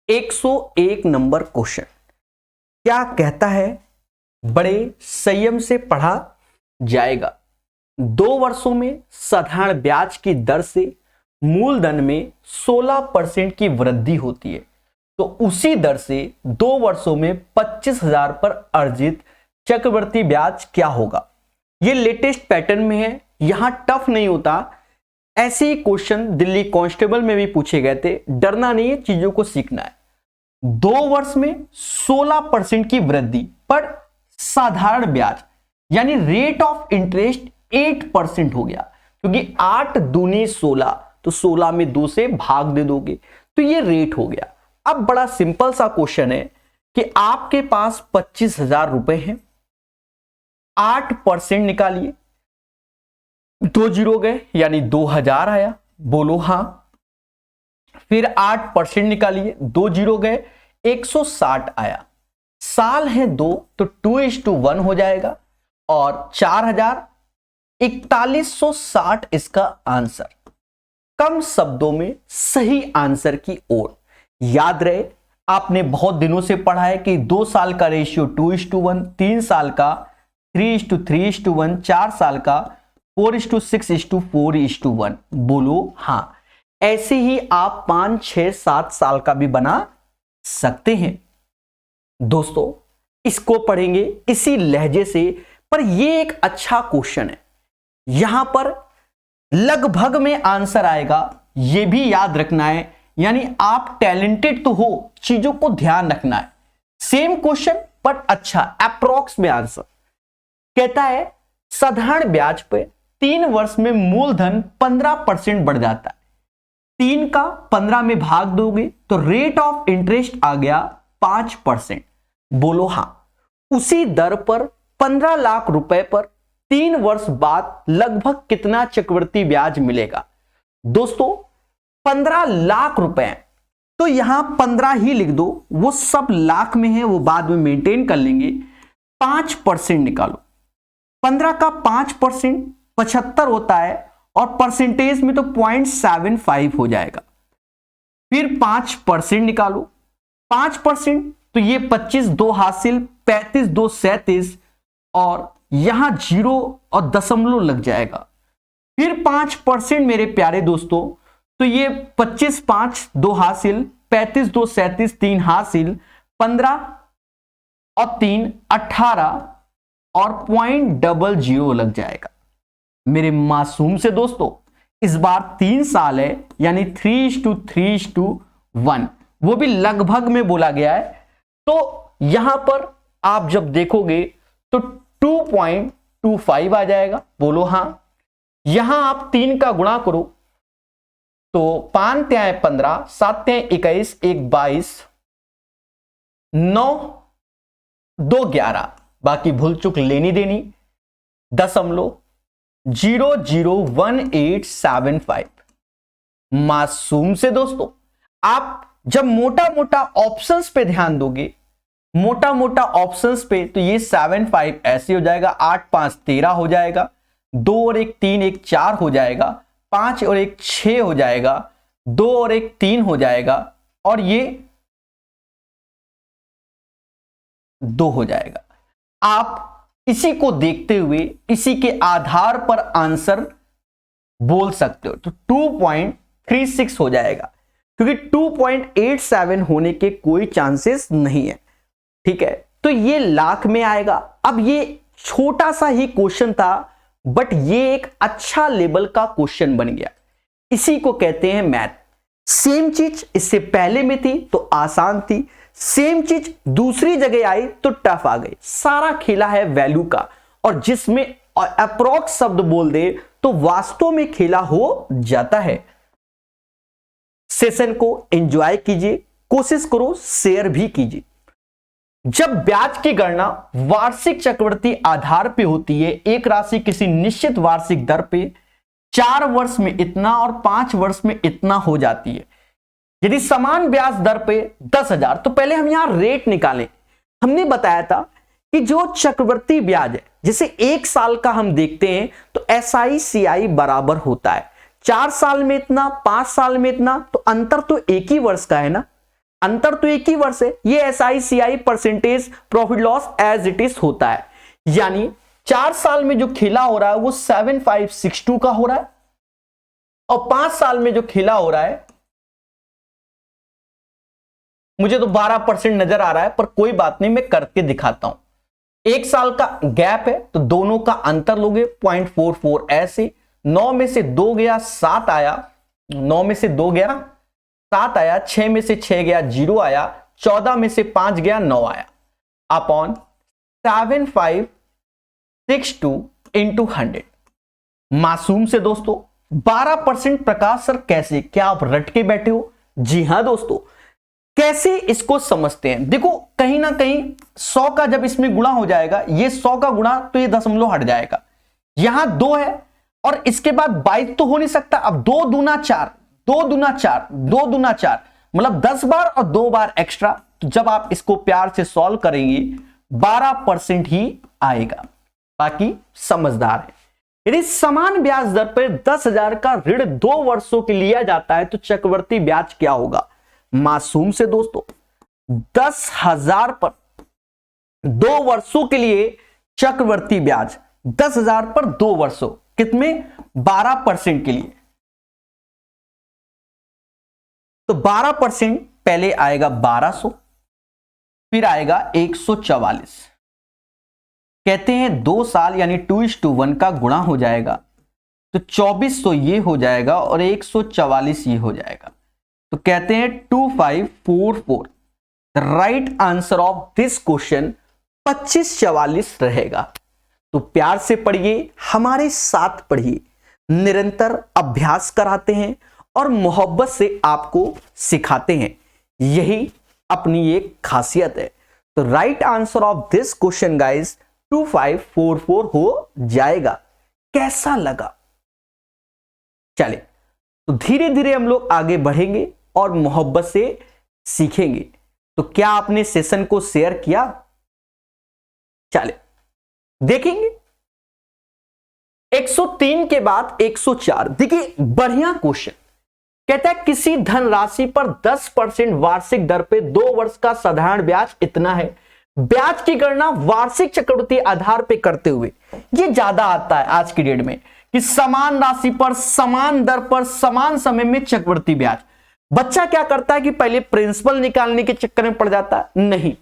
101 number question क्या कहता है? बड़े संयम से पढ़ा जाएगा। 2 वर्षों में साधारण ब्याज की दर से मूलधन में 16% की वृद्धि होती है, तो उसी दर से 2 वर्षों में 25,000 पर अर्जित चक्रवृद्धि ब्याज क्या होगा? ये लेटेस्ट पैटर्न में है, यहां टफ नहीं होता। ऐसे ही क्वेश्चन दिल्ली कांस्टेबल में भी पूछे गए थे। डरना नहीं है, चीजों को सीखना है। 2 वर्ष में 16% की वृद्धि पर साधारण ब्याज यानी रेट ऑफ इंटरेस्ट 8% हो गया, क्योंकि 8 दूनी 16, तो 16 में 2 से भाग दे दोगे तो ये रेट हो गया। अब बड़ा सिंपल सा क्वेश्चन है कि आपके पास 25,000 रुपए हैं, 8% निकालिए, 2 जीरो गए यानी 2,000 आया, बोलो हां। फिर 8% निकालिए, 2 जीरो गए, 160 आया। साल है 2 तो 2:1 हो जाएगा और 4,000, 4160 इसका आंसर। कम शब्दों में सही आंसर की ओर। याद रहे, आपने बहुत दिनों से पढ़ा है कि 2 साल का रेशियो 2:1, 3 साल का 3:3:1, 4 साल का 4:6:4:1। बोलो हां। ऐसे ही आप 5, 6, 7 साल का भी बना सकते हैं। दोस्तों, इसको पढ़ेंगे इसी लहजे से, पर यह एक अच्छा क्वेश्चन है। यहां पर लगभग में आंसर आएगा, यह भी याद रखना है। यानी आप टैलेंटेड तो हो, चीजों को ध्यान रखना है। सेम क्वेश्चन पर अच्छा अप्रोक्स में आंसर। कहता है साधारण ब्याज पे 3 वर्ष में मूलधन 15% बढ़ जाता है। 3 का 15 में भाग दोगे तो रेट ऑफ इंटरेस्ट आ गया 5%। बोलो हां। उसी दर पर 15 लाख रुपए पर 3 वर्ष बाद लगभग कितना चक्रवृद्धि ब्याज मिलेगा? दोस्तों, 15 लाख रुपए, तो यहां 15 ही लिख दो, वो सब लाख में है, वो बाद में मेंटेन कर लेंगे। 5% निकालो, 15 का 5% 75 होता है और परसेंटेज में तो 0.75 हो जाएगा। फिर 5% निकालो, 5% तो ये 25 2 हासिल, 35 2 37 और यहां 0 और दशमलव लग जाएगा। फिर 5% मेरे प्यारे दोस्तों, तो ये 25 5 2 हासिल, 35 2 37 3 हासिल, 15 और 3 18 और 0.00 लग जाएगा। मेरे मासूम से दोस्तों, इस बार 3 साल है यानी 3:3:1, वो भी लगभग में बोला गया है। तो यहां पर आप जब देखोगे तो 2.25 आ जाएगा। बोलो हां। यहां आप 3 का गुणा करो तो 5 × 15, 7 × 21, 1 22, 9 2 11, बाकी भूल चुक लेनी देनी, 0.001875। मासूम से दोस्तों, आप जब मोटा मोटा ऑप्शंस पे ध्यान दोगे, मोटा मोटा ऑप्शंस पे, तो ये 75 ऐसे हो जाएगा, 8 5 13 हो जाएगा, 2 और 1 3 1 4 हो जाएगा, 5 और 1 6 हो जाएगा, 2 और 1 3 हो जाएगा और ये 2 हो जाएगा। आप इसी को देखते हुए इसी के आधार पर आंसर बोल सकते हो। तो 2.36 हो जाएगा, क्योंकि 2.87 होने के कोई चांसेस नहीं है। ठीक है, तो ये लाख में आएगा। अब ये छोटा सा ही क्वेश्चन था, बट ये एक अच्छा लेवल का क्वेश्चन बन गया। इसी को कहते हैं मैथ। सेम चीज इससे पहले में थी तो आसान थी, सेम चीज दूसरी जगह आई तो टफ आ गई। सारा खेला है वैल्यू का, और जिसमें अप्रोक्स शब्द बोल दे तो वास्तव में खेला हो जाता है। सेशन को एंजॉय कीजिए, कोशिश करो शेयर भी कीजिए। जब ब्याज की गणना वार्षिक चक्रवृद्धि आधार पे होती है, एक राशि किसी निश्चित वार्षिक दर पे 4 वर्ष में इतना और 5 वर्ष में इतना हो जाती है। यदि समान ब्याज दर पे 10,000, तो पहले हम यहां रेट निकालें। हमने बताया था कि जो चक्रवृद्धि ब्याज है, जैसे 1 साल का हम देखते हैं तो SICI बराबर होता है 4 साल में इतना, 5 साल में इतना, तो अंतर तो एक ही वर्ष का है ना। अंतर तो एक ही वर्ष है। ये SICI percentage profit loss as it is होता है, यानी 4 साल में जो खेला हो रहा है वो 7562 का हो रहा है, और 5 साल में जो खेला हो रहा है मुझे तो 12% नजर आ रहा है, पर कोई बात नहीं, मैं करके दिखाता हूं। 1 साल का गैप है तो दोनों का अंतर लोगे 0.44, ऐसे 9 में से 2 गया 7 आया, 9 में से 2 गया 7 आया, 6 में से 6 गया 0 आया, 14 में से 5 गया 9 आया, अपॉन 7562 इंटू 100। मासूम से दोस्तों 12% प्रकाश सर कैसे, क्या आप रट के बैठे हो? जी हां दोस्तों, कैसे इसको समझते हैं। देखो कहीं ना कहीं 100 का जब इसमें गुणा हो जाएगा, ये 100 का गुणा तो ये दशमलव हट जाएगा, यहां 2 है और इसके बाद 22 तो हो नहीं सकता। अब 2 दूना 4, 2 दूना 4, 2 दूना 4, मतलब 10 बार और 2 बार एक्स्ट्रा। तो जब आप इसको प्यार से सॉल्व करेंगे 12% ही आएगा। बाकी समझदार है। यदि समान ब्याज दर पर 10,000 का ऋण 2 वर्षों के लिया जाता है तो चक्रवृद्धि ब्याज क्या होगा? मासूम से दोस्तों 10,000 पर 2 वर्षों के लिए चक्रवृद्धि ब्याज 10,000 पर 2 वर्षों, कितने? 12% के लिए। तो 12% पहले आएगा 1200, फिर आएगा 144। कहते हैं 2 साल यानी 2:1 का गुणा हो जाएगा तो 2400 ये हो जाएगा और 144 ये हो जाएगा। तो कहते हैं 2544। The right answer of this question 2544 रहेगा। तो प्यार से पढ़िए, हमारे साथ पढ़िए, निरंतर अभ्यास कराते हैं और मोहब्बत से आपको सिखाते हैं, यही अपनी एक खासियत है। तो right answer of this question guys 2544 हो जाएगा। कैसा लगा? चले तो धीरे धीरे हम लोग आगे बढ़ेंगे और मोहब्बत से सीखेंगे। तो क्या आपने सेशन को शेयर किया? चले देखेंगे 103 के बाद 104। देखिए बढ़िया क्वेश्चन। कहता है किसी धनराशि पर 10% वार्षिक दर पे 2 वर्ष का साधारण ब्याज इतना है। ब्याज की गणना वार्षिक चक्रवृद्धि आधार पे करते हुए, ये ज्यादा आता है आज की डेट में कि समान राशि पर समान दर पर समान समय में चक्रवृद्धि ब्याज। बच्चा क्या करता है कि पहले प्रिंसिपल निकालने के चक्कर में पड़ जाता है। नहीं,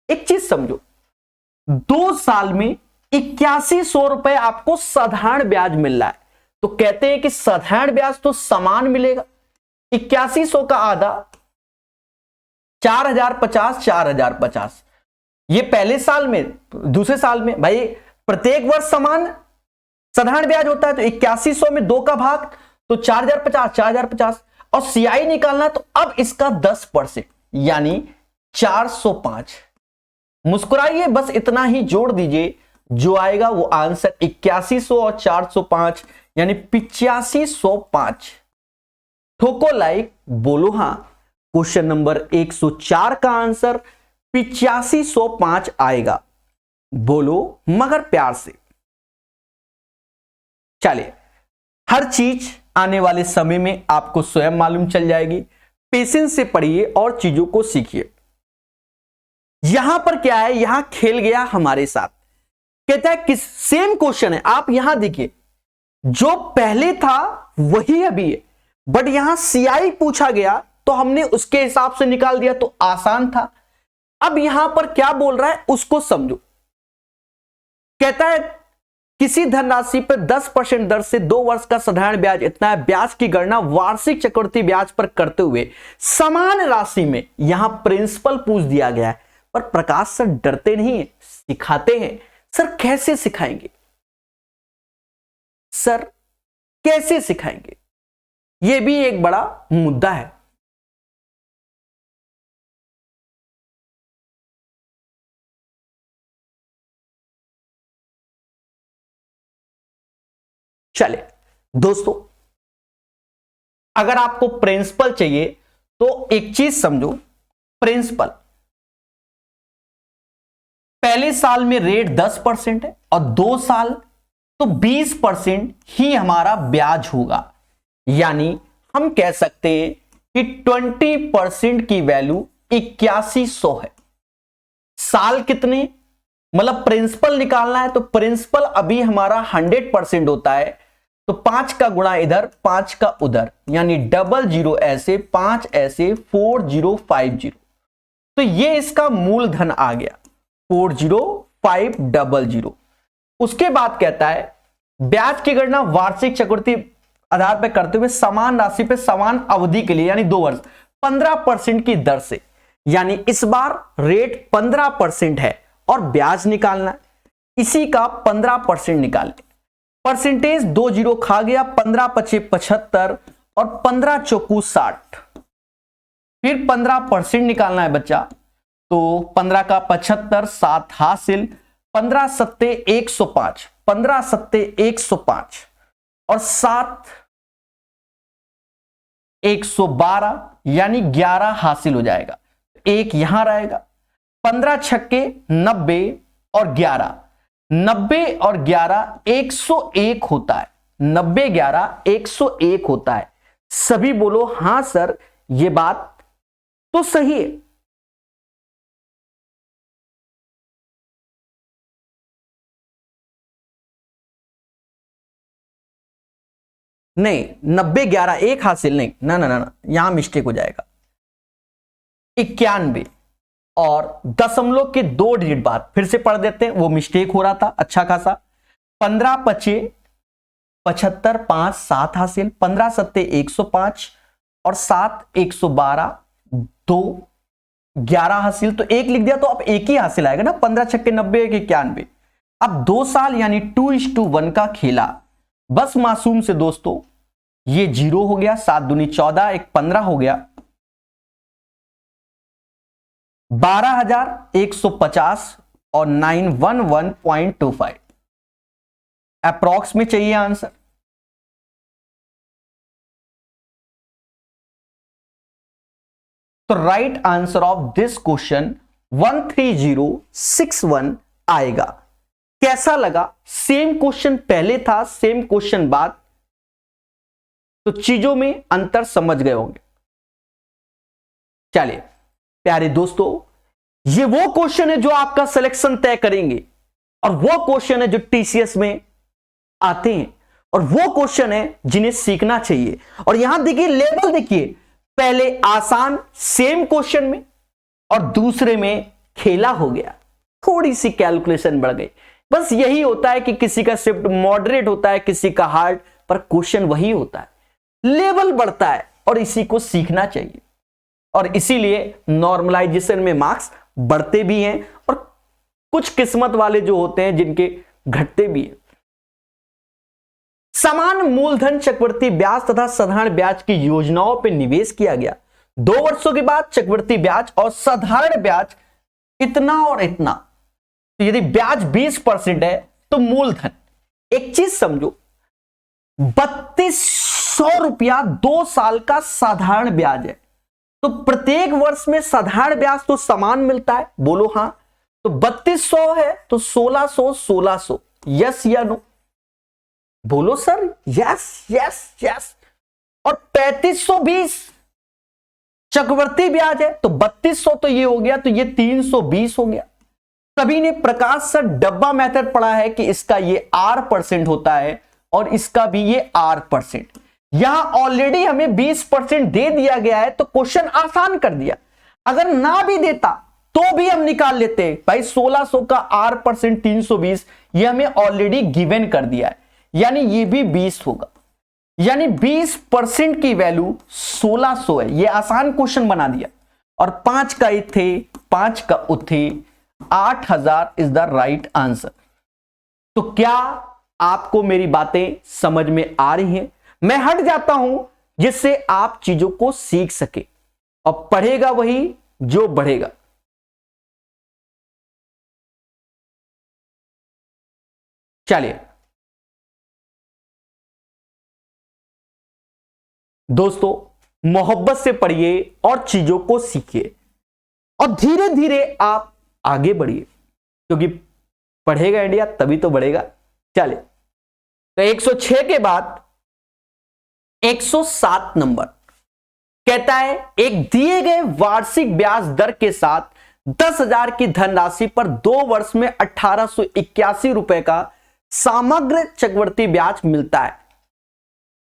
एक चीज समझो, 2 साल में 8100 रुपए आपको साधारण ब्याज मिल रहा है, तो कहते हैं कि साधारण ब्याज तो समान मिलेगा। 8100 का आधा 4050, 4050, ये पहले साल में, दूसरे साल में भाई प्रत्येक वर्ष समान साधारण ब्याज होता है। तो 8100 में 2 का भाग तो 4050, 4050, और CI निकालना है तो अब इसका 10% यानी 405। मुस्कुराइए, बस इतना ही जोड़ दीजिए, जो आएगा वो आंसर 8100 और 405 यानी 8505। ठोको लाइक, बोलो हां। क्वेश्चन नंबर 104 का आंसर 8505 आएगा। बोलो मगर प्यार से। चलिए, हर चीज आने वाले समय में आपको स्वयं मालूम चल जाएगी। पेशेंस से पढ़िए और चीजों को सीखिए। यहां पर क्या है, यहां खेल गया हमारे साथ। कहता है किस सेम क्वेश्चन है, आप यहां देखिए, जो पहले था वही अभी है, बट यहां CI पूछा गया तो हमने उसके हिसाब से निकाल दिया, तो आसान था। अब यहां पर क्या बोल रहा है उसको समझो। कहता है किसी धनराशि पर 10% दर से 2 वर्ष का साधारण ब्याज इतना है। ब्याज की गणना वार्षिक चक्रवृद्धि ब्याज पर करते हुए समान राशि में, यहां प्रिंसिपल पूछ दिया गया है। पर प्रकाश सर डरते नहीं है, सिखाते हैं। सर कैसे सिखाएंगे? सर कैसे सिखाएंगे? यह भी एक बड़ा मुद्दा है। चले दोस्तों, अगर आपको प्रिंसिपल चाहिए तो एक चीज समझो, प्रिंसिपल पहले साल में रेट 10% है और 2 साल तो 20% ही हमारा ब्याज होगा। यानी हम कह सकते हैं कि 20% की वैल्यू 8100 है। साल कितने, मतलब प्रिंसिपल निकालना है तो प्रिंसिपल अभी हमारा 100% होता है, तो 5 का गुणा इधर 5 का उधर, यानी 00 ऐसे 5 ऐसे 4050, तो ये इसका मूलधन आ गया 40500। उसके बाद कहता है ब्याज की गणना वार्षिक चक्रवृद्धि आधार पर करते हुए समान राशि पर समान अवधि के लिए यानी 2 वर्ष 15% की दर से, यानी इस बार रेट 15% है और ब्याज निकालना है, इसी का 15% निकालें। परसेंटेज 2 जीरो खा गया, 15 पचे 75 और 15 चौकू 60, फिर 15% निकालना है बच्चा, तो 15 का 75 7 हासिल, 15 सत्ते 105, 15 सत्ते 105 और 7 112, यानी 11 हासिल हो जाएगा, एक यहां रहेगा। 15 छक्के 90 और 11, 90 और 11 101 होता है, 90 11 101 होता है। सभी बोलो हां सर ये बात तो सही है। नहीं 90 11 एक हासिल नहीं, ना ना ना, यहां मिस्टेक हो जाएगा। 91 और दशमलव के 2 डिजिट बाद फिर से पढ़ देते हैं, वो मिस्टेक हो रहा था अच्छा खासा। 15 पचे 75 5 7 हासिल, 15 सत्ते 105 और 7 112 2 11 हासिल, तो एक लिख दिया तो अब एक ही हासिल आएगा ना, 15 छक्के 90 91। अब 2 साल यानी 2:1 का खेला, बस मासूम से दोस्तों ये 0 हो गया, 7 दूनी 14 एक 15 हो गया, 12,150 और 911.25 अप्रॉक्स में चाहिए आंसर। तो right answer of this question 13061 आएगा। कैसा लगा? सेम क्वेश्चन पहले था, सेम क्वेश्चन बाद, तो चीजों में अंतर समझ गए होंगे। चलिए प्यारे दोस्तों, ये वो क्वेश्चन है जो आपका सिलेक्शन तय करेंगे, और वो क्वेश्चन है जो टीसीएस में आते हैं, और वो क्वेश्चन है जिन्हें सीखना चाहिए। और यहां देखिए लेवल, देखिए पहले आसान सेम क्वेश्चन में और दूसरे में खेला हो गया, थोड़ी सी कैलकुलेशन बढ़ गई। बस यही होता है कि किसी का शिफ्ट मॉडरेट होता है, किसी का हार्ड, पर क्वेश्चन वही होता है, लेवल बढ़ता है और इसी को सीखना चाहिए। और इसीलिए नॉर्मलाइजेशन में मार्क्स बढ़ते भी हैं और कुछ किस्मत वाले जो होते हैं जिनके घटते भी हैं। समान मूलधन चक्रवृद्धि ब्याज तथा साधारण ब्याज की योजनाओं पर निवेश किया गया। 2 वर्षों के बाद चक्रवृद्धि ब्याज और साधारण ब्याज इतना और इतना, तो यदि ब्याज 20% है तो मूलधन, एक चीज समझो, 3200 रुपया 2 साल का साधारण ब्याज है, तो प्रत्येक वर्ष में साधारण ब्याज तो समान मिलता है, बोलो हां। तो 3200 है तो 1600 1600, यस या नो? बोलो सर यस यस यस। और 3520 चक्रवर्ती ब्याज है, तो 3200 तो ये हो गया, तो ये 320 हो गया। सभी ने प्रकाश सर डब्बा मेथड पढ़ा है कि इसका ये R% होता है और इसका भी ये R%। यहां ऑलरेडी हमें 20% दे दिया गया है, तो क्वेश्चन आसान कर दिया। अगर ना भी देता तो भी हम निकाल लेते हैं भाई, 1600 का R% 320, ये हमें ऑलरेडी गिवन कर दिया है, यानी ये भी 20 होगा, यानी 20% की वैल्यू 1600 है। ये आसान क्वेश्चन बना दिया। और 5 का इथे 5 का उथे 8000 इज द राइट आंसर। तो क्या आपको मेरी बातें समझ में आ रही हैं? मैं हट जाता हूं जिससे आप चीजों को सीख सके, और पढ़ेगा वही जो बढ़ेगा। चलिए दोस्तों, मोहब्बत से पढ़िए और चीजों को सीखिए, और धीरे धीरे आप आगे बढ़िए, क्योंकि पढ़ेगा इंडिया तभी तो बढ़ेगा। चलिए, तो 106 के बाद 107 नंबर कहता है एक दिए गए वार्षिक ब्याज दर के साथ 10,000 की धनराशि पर 2 वर्ष में 1881 रुपए का समग्र चक्रवृद्धि ब्याज मिलता है।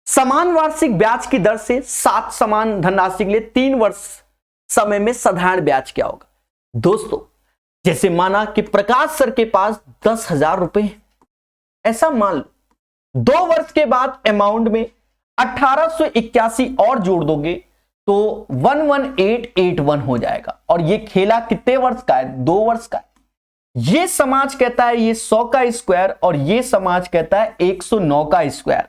समान वार्षिक ब्याज की दर से 7 समान धनराशि के लिए 3 वर्ष समय में साधारण ब्याज क्या होगा? दोस्तों, जैसे माना कि प्रकाश सर के पास 10,000 रुपए है, ऐसा मान लो 2 वर्ष के बाद अमाउंट में 1881 और जोड़ दोगे तो 11881 हो जाएगा। और ये खेला कितने वर्ष का है? 2 वर्ष का है। ये समाज कहता है ये 100 का स्क्वायर और ये समाज कहता है 109 का स्क्वायर।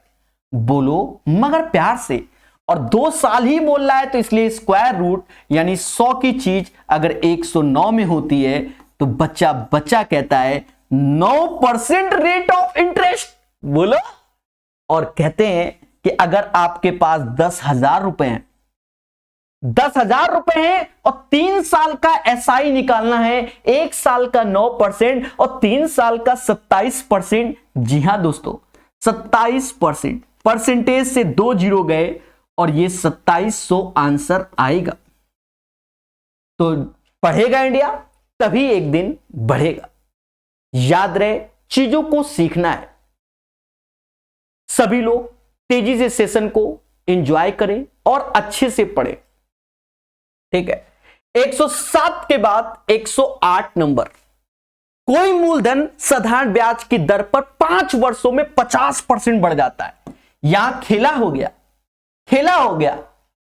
बोलो मगर प्यार से, और 2 साल ही बोल रहा है तो इसलिए स्क्वायर रूट यानी 100 की चीज अगर 109 में होती है तो बच्चा बच्चा कहता है 9% रेट ऑफ इंटरेस्ट। बोलो, और कहते हैं कि अगर आपके पास 10,000 रुपए हैं, 10,000 रुपए हैं और 3 साल का एसआई निकालना है, 1 साल का 9% और 3 साल का 27%। जी हां दोस्तों, 27%। परसेंटेज से 2 जीरो गए और ये 2700 आंसर आएगा। तो पढ़ेगा इंडिया तभी एक दिन बढ़ेगा। याद रहे, चीजों को सीखना है। सभी लोग तेजी से सेशन को एंजॉय करें और अच्छे से पढ़ें। ठीक है, 107 के बाद 108 नंबर। कोई मूलधन साधारण ब्याज की दर पर 5 वर्षों में 50% बढ़ जाता है। यहां खेला हो गया, खेला हो गया।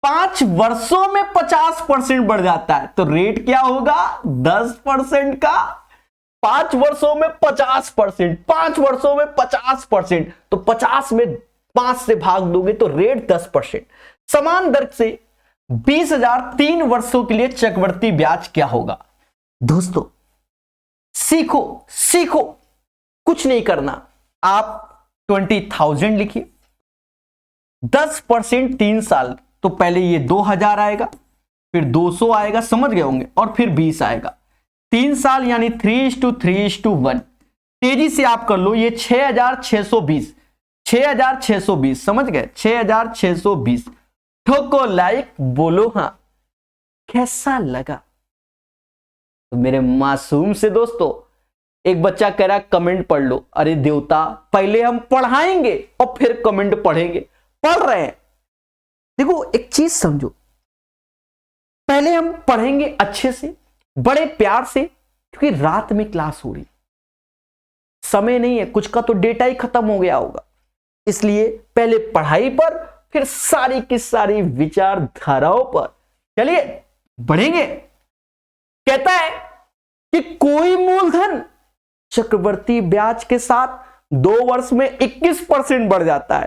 5 वर्षों में 50% बढ़ जाता है तो रेट क्या होगा? 10% का। 5 वर्षों में 50%, 5 वर्षों में 50%, तो 50 में 5 से भाग दोगे तो रेट 10%। समान दर से 20,000 3 वर्षों के लिए चक्रवृद्धि ब्याज क्या होगा? दोस्तों सीखो सीखो, कुछ नहीं करना। आप 20,000 लिखिए, 10% 3 साल, तो पहले ये 2,000 आएगा, फिर 200 आएगा, समझ गए होंगे, और फिर 20 आएगा। 3 साल यानी 3:3:1। तेजी से आप कर लो, ये 6,620, 6,620, समझ गए? 6,620। ठोको लाइक, बोलो हाँ। कैसा लगा? तो मेरे मासूम से दोस्तों, एक बच्चा कह रहा कमेंट पढ़ लो। अरे देवता, पहले हम पढ़ाएंगे और फिर कमेंट पढ़ेंगे। पढ़ रहे हैं। देखो एक चीज समझो, पहले हम पढ़ेंगे अच्छे से, बड़े प्यार से, क्योंकि रात में क्लास हो रही, समय नहीं है, कुछ का तो डेटा ही खत्म हो गया होगा। इसलिए पहले पढ़ाई पर, फिर सारी की सारी विचारधाराओं पर चलिए बढ़ेंगे। कहता है कि कोई मूलधन चक्रवृद्धि ब्याज के साथ 2 वर्ष में 21% बढ़ जाता है।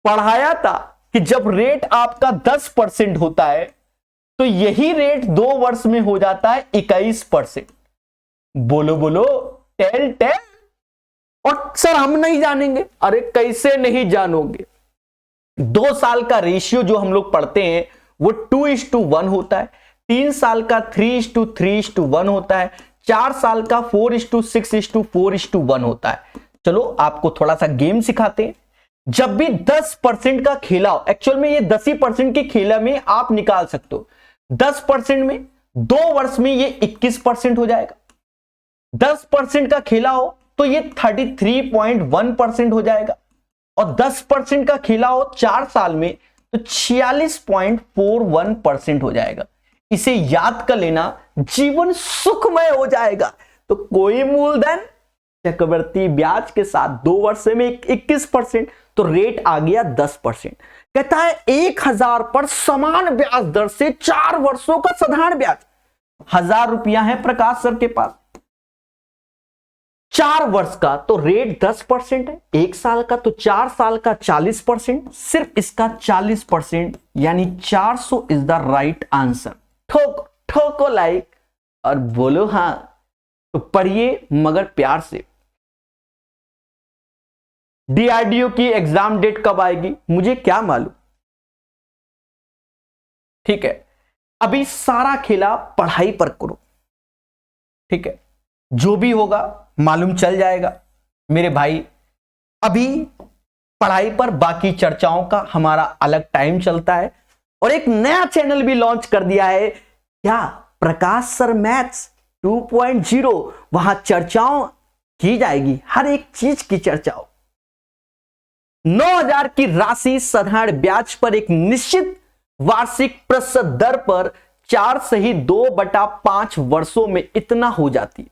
पढ़ाया था कि जब रेट आपका 10% होता है तो यही रेट 2 वर्ष में हो जाता है 21%। बोलो बोलो, टेल टेल। और सर हम नहीं जानेंगे। अरे कैसे नहीं जानोगे? 2 साल का रेशियो जो हम लोग पढ़ते हैं वो 2:1 होता है, 3 साल का 3:3:1 होता है, 4 साल का 4:6:4:1 होता है। चलो आपको थोड़ा सा गेम सिखाते हैं। जब भी 10% का खेला हो, एक्चुअल में ये 10% के खेला में आप निकाल सकते हो। 10% में 2 वर्ष में ये 21% हो जाएगा। 10% का खेला हो तो ये 33.1% हो जाएगा, और 10% का खेला हो 4 साल में तो 46.41% हो जाएगा। इसे याद कर लेना, जीवन सुखमय हो जाएगा। तो कोई मूलधन चक्रवृद्धि ब्याज के साथ 2 वर्ष में 21%, तो रेट आ गया 10%। कहता है 1,000 पर समान ब्याज दर से 4 वर्षों का साधारण ब्याज। 1,000 रुपया है प्रकाश सर के पास, 4 वर्ष का तो रेट 10% है, 1 साल का तो 4 साल का 40%, सिर्फ इसका 40% यानी 400 इज द राइट आंसर। ठोको ठोको लाइक और बोलो हां। तो पढ़िए मगर प्यार से। डीआरडीओ की एग्जाम डेट कब आएगी मुझे क्या मालूम। ठीक है, अभी सारा खेला पढ़ाई पर करो। ठीक है, जो भी होगा मालूम चल जाएगा मेरे भाई। अभी पढ़ाई पर, बाकी चर्चाओं का हमारा अलग टाइम चलता है, और एक नया चैनल भी लॉन्च कर दिया है, क्या? प्रकाश सर मैथ्स 2.0। वहां चर्चाओं की जाएगी, हर एक चीज की चर्चाओं। 9,000 की राशि साधारण ब्याज पर एक निश्चित वार्षिक प्रतिशत दर पर 4 सही 2/5 वर्षों में इतना हो जाती है।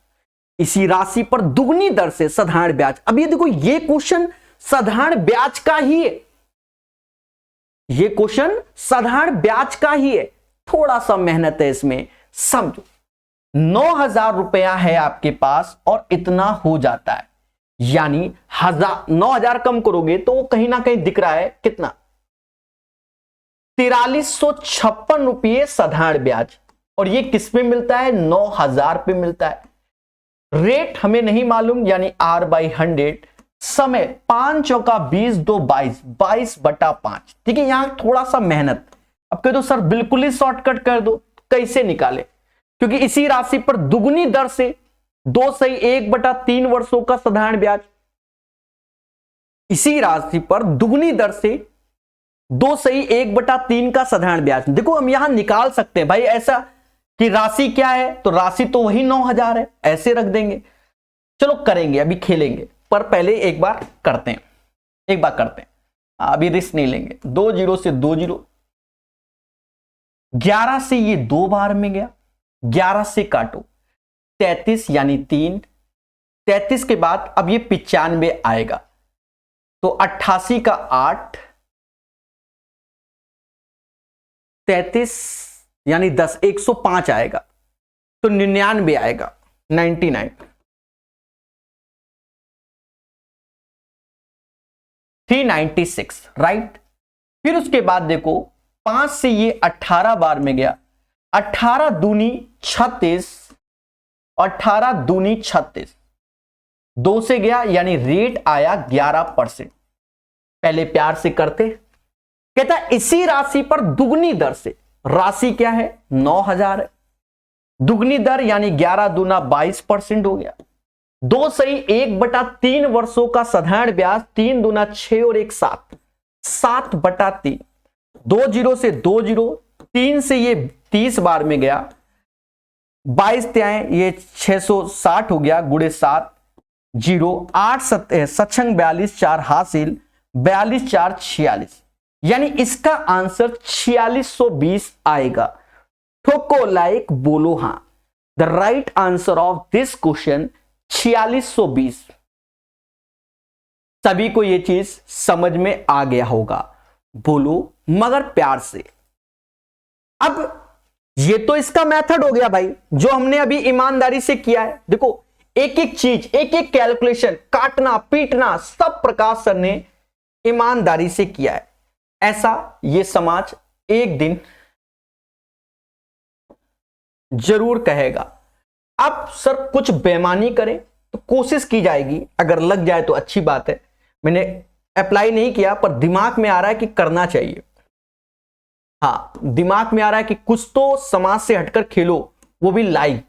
इसी राशि पर दुगनी दर से साधारण ब्याज। अब ये देखो, ये क्वेश्चन साधारण ब्याज का ही है, ये क्वेश्चन साधारण ब्याज का ही है। थोड़ा सा मेहनत है इसमें, समझो। 9,000 रुपया है आपके पास और इतना हो जाता है, यानी 9,000 कम करोगे तो वो कहीं ना कहीं दिख रहा है कितना? 4356 रुपये साधारण ब्याज। और ये किस पे मिलता है? 9,000 पे मिलता है। रेट हमें नहीं मालूम, यानी R/100। समय 5 चौका 20 2 22, 22/5। ठीक है, यहां थोड़ा सा मेहनत। अब कह दो सर बिल्कुल ही शॉर्टकट कर दो, कैसे निकाले? क्योंकि इसी राशि पर दुगनी दर से 2 सही 1/3 वर्षों का साधारण ब्याज, इसी राशि पर दुगनी दर से 2 सही 1/3 का साधारण ब्याज। देखो हम यहां निकाल सकते हैं भाई, ऐसा कि राशि क्या है, तो राशि तो वही 9,000 है, ऐसे रख देंगे। चलो करेंगे, अभी खेलेंगे, पर पहले एक बार करते हैं, एक बार करते हैं, अभी रिस्क नहीं लेंगे। 2 0 से 2 0, 11 से ये 2 बार में गया, 11 से काटो 33 यानी 3, 33 के बाद अब ये 95 आएगा, तो 88 का 8, 33 यानी 10, 105 आएगा, तो 99 आएगा, 99। 396, राइट। फिर उसके बाद देखो 5 से ये 18 बार में गया, 18 दूनी 36, 18 दूनी 36, 2 से गया, यानी रेट आया 11%। पहले प्यार से करते, कहता इसी राशि पर दुगनी दर से, राशि क्या है? 9,000 है, दुगनी दर यानी 11 दूना 22% हो गया। 2 सही 1/3 वर्षों का साधारण ब्याज, 3 दूना 6 और 1 7, 7/3। 2 0 से 2 0, 3 से ये 30 बार में गया, 22 त्याएं ये 660 हो गया, गुड़े 7 0, 8 सत्संग 42, 4 हासिल 42 4 46, यानी इसका आंसर 4620 आएगा। ठोको लाइक, बोलो हां। The right answer of this question 4620। सभी को यह चीज समझ में आ गया होगा, बोलो मगर प्यार से। अब ये तो इसका मेथड हो गया भाई, जो हमने अभी ईमानदारी से किया है। देखो एक एक चीज, एक एक कैलकुलेशन, काटना पीटना सब प्रकाश सर ने ईमानदारी से किया है। ऐसा ये समाज एक दिन जरूर कहेगा। अब सर कुछ बेईमानी करें तो कोशिश की जाएगी, अगर लग जाए तो अच्छी बात है। मैंने अप्लाई नहीं किया, पर दिमाग में आ रहा है कि करना चाहिए। हाँ, दिमाग में आ रहा है कि कुछ तो समाज से हटकर खेलो, वो भी लाइव।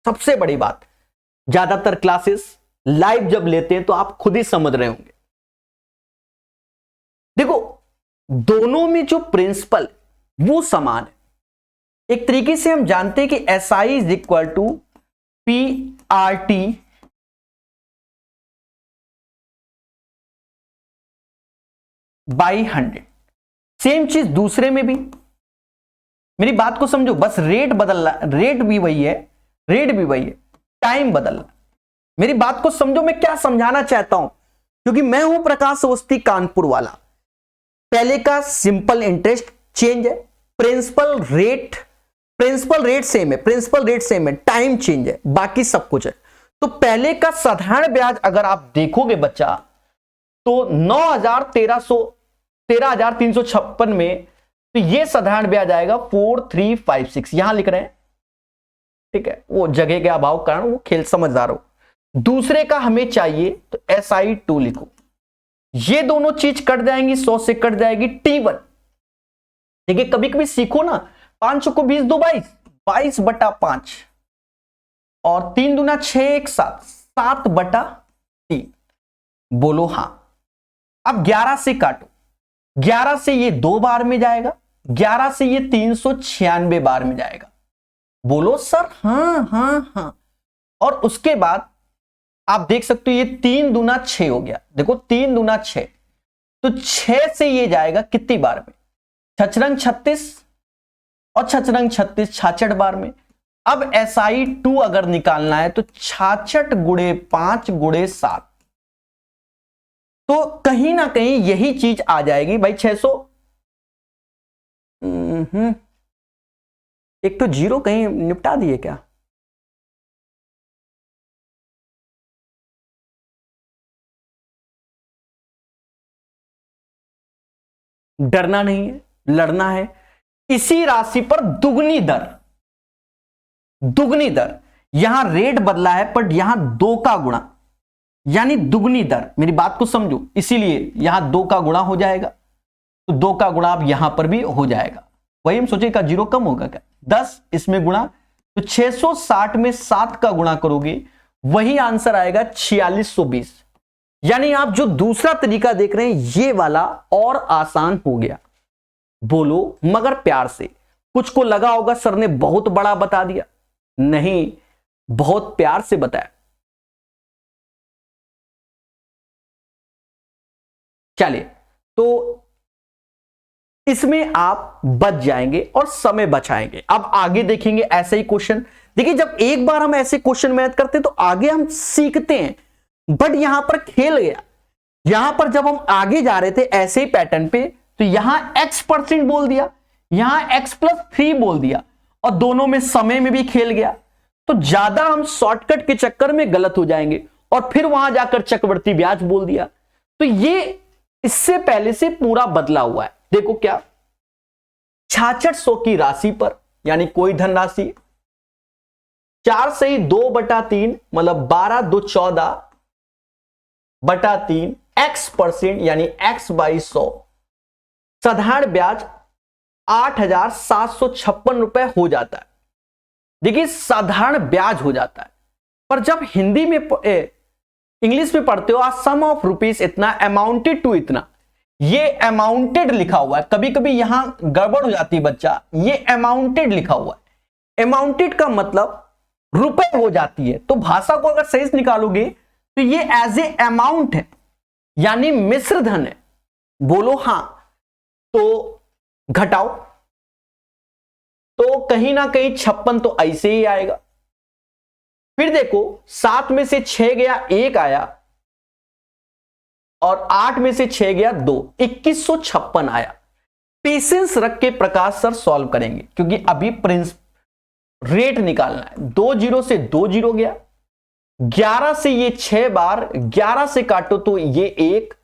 सबसे बड़ी बात, ज्यादातर क्लासेस लाइव जब लेते हैं तो आप खुद ही समझ रहे होंगे। देखो दोनों में जो प्रिंसिपल वो समान है। एक तरीके से हम जानते हैं कि SI is equal to PRT by 100। Same चीज दूसरे में भी। मेरी बात को समझो, बस रेट बदल रहा, रेट भी वही है, रेट भी वही है, टाइम बदल रहा। मेरी बात को समझो, मैं क्या समझाना चाहता हूं, क्योंकि मैं हूं प्रकाश अवस्थी कानपुर वाला। पहले का सिंपल इंटरेस्ट चेंज है, प्रिंसिपल रेट सेम है, प्रिंसिपल रेट सेम है, टाइम चेंज है, बाकी सब कुछ है। तो पहले का साधारण ब्याज अगर आप देखोगे बच्चा, तो 13,356 में, तो ये साधारण ब्याज आएगा 4356, यहां लिख रहे हैं, ठीक है, वो जगह के अभाव कारण वो खेल समझदार हो। दूसरे का हमें चाहिए तो SI2 लिखो, ये दोनों चीज कट जाएंगी, 100 से कट जाएगी T1। देखिए कभी कभी सीखो ना, 5 को 20 2 22, 22/5 और 3 दूना 6 1 7, 7/3। बोलो हां। अब 11 से काटो, 11 से ये 2 बार में जाएगा, 11 से ये 396 बार में जाएगा। बोलो सर हाँ हाँ हाँ। और उसके बाद आप देख सकते हो ये 3 दूना 6 हो गया। देखो 3 दूना 6, तो 6 से ये जाएगा कितनी बार में? छछरंग 36 और छछरंग 36 66 बार में। अब SI2 अगर निकालना है तो 66 गुणे 5 गुणे 7, तो कहीं ना कहीं यही चीज आ जाएगी भाई 600। एक तो जीरो कहीं निपटा दिए क्या? डरना नहीं है, लड़ना है। इसी राशि पर दुगनी दर, दुगनी दर, यहां रेट बदला है पर यहां 2 का गुणा, यानी दुगनी दर। मेरी बात को समझो, इसीलिए यहां 2 का गुणा हो जाएगा, तो 2 का गुणा अब यहां पर भी हो जाएगा। वही हम सोचे का जीरो कम होगा क्या? 10 इसमें गुणा, तो 660 में 7 का गुणा करोगे, वही आंसर आएगा 4620। यानी आप जो दूसरा तरीका देख रहे हैं ये वाला और आसान हो गया। बोलो मगर प्यार से। कुछ को लगा होगा सर ने बहुत बड़ा बता दिया, नहीं, बहुत प्यार से बताया। चलिए, तो इसमें आप बच जाएंगे और समय बचाएंगे। अब आगे देखेंगे ऐसे ही क्वेश्चन। देखिए जब एक बार हम ऐसे क्वेश्चन मैथ करते हैं तो आगे हम सीखते हैं, बट यहां पर खेल गया। यहां पर जब हम आगे जा रहे थे ऐसे ही पैटर्न पे, तो यहां x% बोल दिया, यहां x+3 बोल दिया, और दोनों में समय में भी खेल गया। तो ज्यादा हम शॉर्टकट के चक्कर में गलत हो जाएंगे, और फिर वहां जाकर चक्रवृद्धि ब्याज बोल दिया। तो ये इससे पहले से पूरा बदला हुआ है। देखो क्या, 6600 की राशि पर, यानी कोई धनराशि 4 से ही 2/3 मतलब 12 2 14/3 x% यानी x/100, साधारण ब्याज 8,756 रुपए हो जाता है। देखिए साधारण ब्याज हो जाता है, पर जब हिंदी में इंग्लिश में पढ़ते हो, आज सम ऑफ रुपीस इतना, अमाउंटेड टू इतना, ये अमाउंटेड लिखा हुआ है। कभी कभी यहां गड़बड़ हो जाती है बच्चा, ये अमाउंटेड लिखा हुआ है। अमाउंटेड का मतलब रुपए हो जाती है, तो भाषा को अगर सही से निकालोगे तो ये एज ए अमाउंट है, यानी मिश्र धन है। बोलो हां, तो घटाओ, तो कहीं ना कहीं 56 तो ऐसे ही आएगा। फिर देखो 7 में से 6 गया, 1 आया, और 8 में से 6 गया 2, 2156 आया। पेशेंस रख के प्रकाश सर सॉल्व करेंगे, क्योंकि अभी प्रिंस रेट निकालना है। 2 जीरो से 2 जीरो गया, 11 से ये 6 बार, 11 से काटो तो ये 1,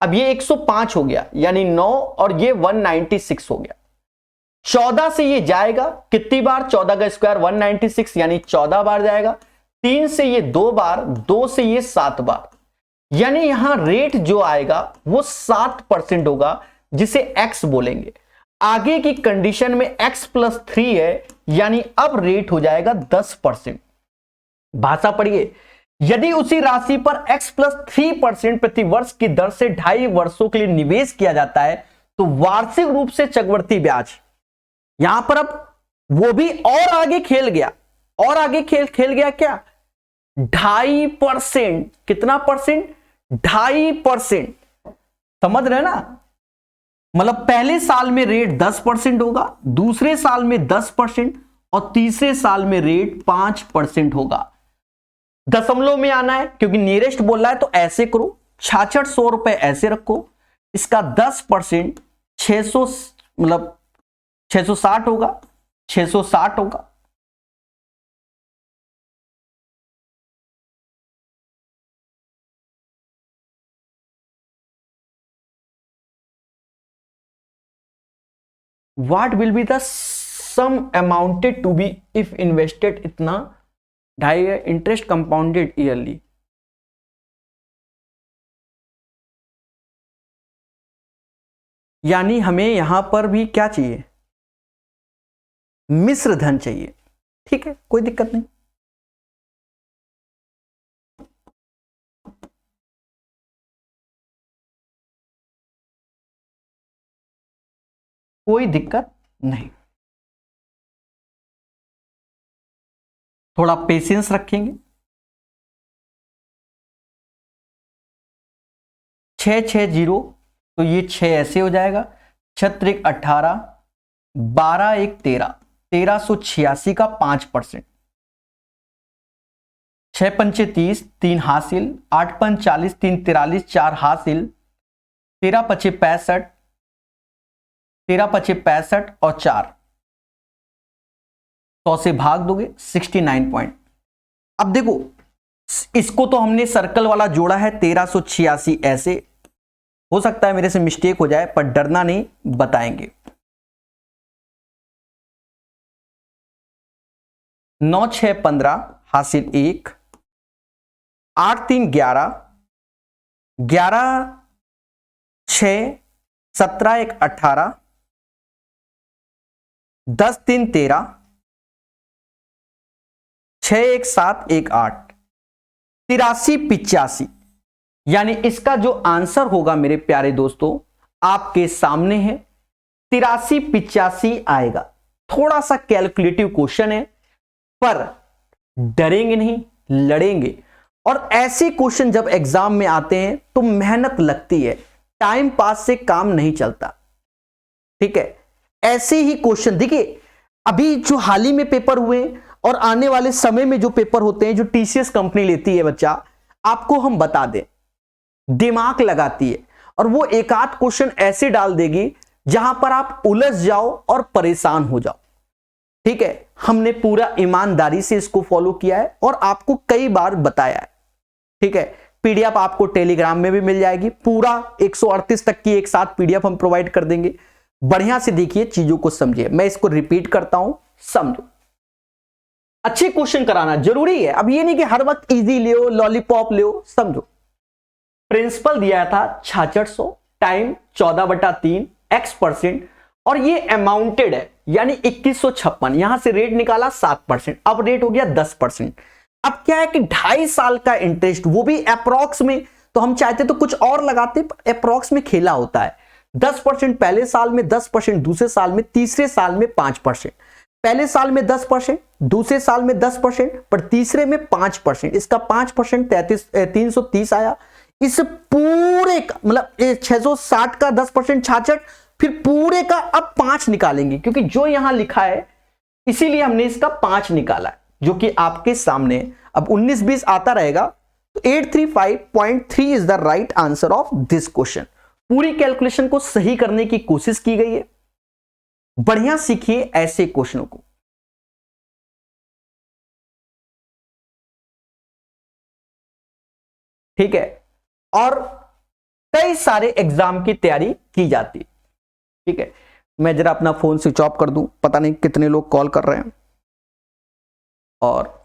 अब ये 105 हो गया, यानी 9, और ये 196 हो गया। 14 से ये जाएगा कितनी बार? 14 का स्क्वायर 196, यानी 14 बार जाएगा। 3 से ये 2 बार, 2 से ये 7 बार, यानी यहां रेट जो आएगा वो 7% होगा, जिसे x बोलेंगे। आगे की कंडीशन में x+3 है, यानी अब रेट हो जाएगा 10%। भाषा पढ़िए, यदि उसी राशि पर x+3% प्रति वर्ष की दर से 2.5 वर्षों के लिए निवेश किया जाता है, तो वार्षिक रूप से चक्रवृद्धि ब्याज, यहां पर अब वो भी और आगे खेल गया, और आगे खेल गया क्या? 2.5%। कितना परसेंट? 2.5%। समझ रहे ना? मतलब पहले साल में रेट 10% होगा, दूसरे साल में 10%, और तीसरे साल में रेट 5% होगा। दशमलव में आना है क्योंकि नियरेस्ट बोल रहा है, तो ऐसे करो, 6600 रुपए ऐसे रखो, इसका 10% 600 मतलब 660 होगा, 660 होगा। What will be the sum amounted to be if invested इतना? 2.5 इंटरेस्ट कंपाउंडेड ईयरली। यानी हमें यहां पर भी क्या चाहिए? मिश्र धन चाहिए। ठीक है, कोई दिक्कत नहीं। कोई दिक्कत नहीं। थोड़ा पेशेंस रखेंगे। 660 तो ये 6 ऐसे हो जाएगा, 6 18, 12 1 13, 1386 का 5%। 6 पंचे 30, 3 हासिल, 8 पंच 40, 3 43, 4 हासिल, 13 पचे 65, 13 पचे 65 और 4, 100 से भाग दोगे 69 पॉइंट। अब देखो इसको तो हमने सर्कल वाला जोड़ा है 1386 ऐसे, हो सकता है मेरे से मिस्टेक हो जाए पर डरना नहीं, बताएंगे। 9 6 15 हासिल 1, 8 3 11, 11 6 17 1 18, 10 3 13, 6 1 7 1 8, 83 85। यानी इसका जो आंसर होगा मेरे प्यारे दोस्तों आपके सामने है 83 85 आएगा। थोड़ा सा कैलकुलेटिव क्वेश्चन है पर डरेंगे नहीं, लड़ेंगे। और ऐसे क्वेश्चन जब एग्जाम में आते हैं तो मेहनत लगती है, टाइम पास से काम नहीं चलता। ठीक है, ऐसे ही क्वेश्चन देखिए, अभी जो हाल ही में पेपर हुए और आने वाले समय में जो पेपर होते हैं जो टीसीएस कंपनी लेती है बच्चा, आपको हम बता दें, दिमाग लगाती है और वो एक आध क्वेश्चन ऐसे डाल देगी जहां पर आप उलझ जाओ और परेशान हो जाओ। ठीक है, हमने पूरा ईमानदारी से इसको फॉलो किया है और आपको कई बार बताया है। ठीक है, पीडीएफ आपको टेलीग्राम में भी मिल जाएगी, पूरा 138 तक की एक साथ पीडीएफ हम प्रोवाइड कर देंगे। बढ़िया से देखिए, चीजों को समझिए। मैं इसको रिपीट करता हूं, समझो। अच्छे क्वेश्चन कराना जरूरी है। अब ये नहीं कि हर वक्त इजी ले, लॉलीपॉप ले, समझो। प्रिंसिपल दिया था 6600, टाइम 14/3, x%, और ये अमाउंटेड है यानी 2156। यहां से रेट निकाला 7%, अब रेट हो गया 10%। अब क्या है कि 2.5 साल का इंटरेस्ट, वो भी अप्रॉक्स में, तो हम चाहते तो कुछ और लगाते, अप्रॉक्स में खेला होता है। 10% पहले साल में, 10% दूसरे साल में, तीसरे साल में 5%। पहले साल में 10%, दूसरे साल में 10%, पर तीसरे में 5%। इसका 5% 330 आया। इस पूरे का मतलब 660 का 10% 66, फिर पूरे का अब 5 निकालेंगे क्योंकि जो यहां लिखा है इसीलिए हमने इसका 5 निकाला जो कि आपके सामने। अब 19-20 आता रहेगा तो 835.3 is the right answer of this question. पूरी कैलकुलेशन को सही करने की कोशिश की गई है। बढ़िया सीखिए ऐसे क्वेश्चनों को। ठीक है, और कई सारे एग्जाम की तैयारी की जाती है। ठीक है, मैं जरा अपना फोन स्विच ऑफ कर दूं, पता नहीं कितने लोग कॉल कर रहे हैं, और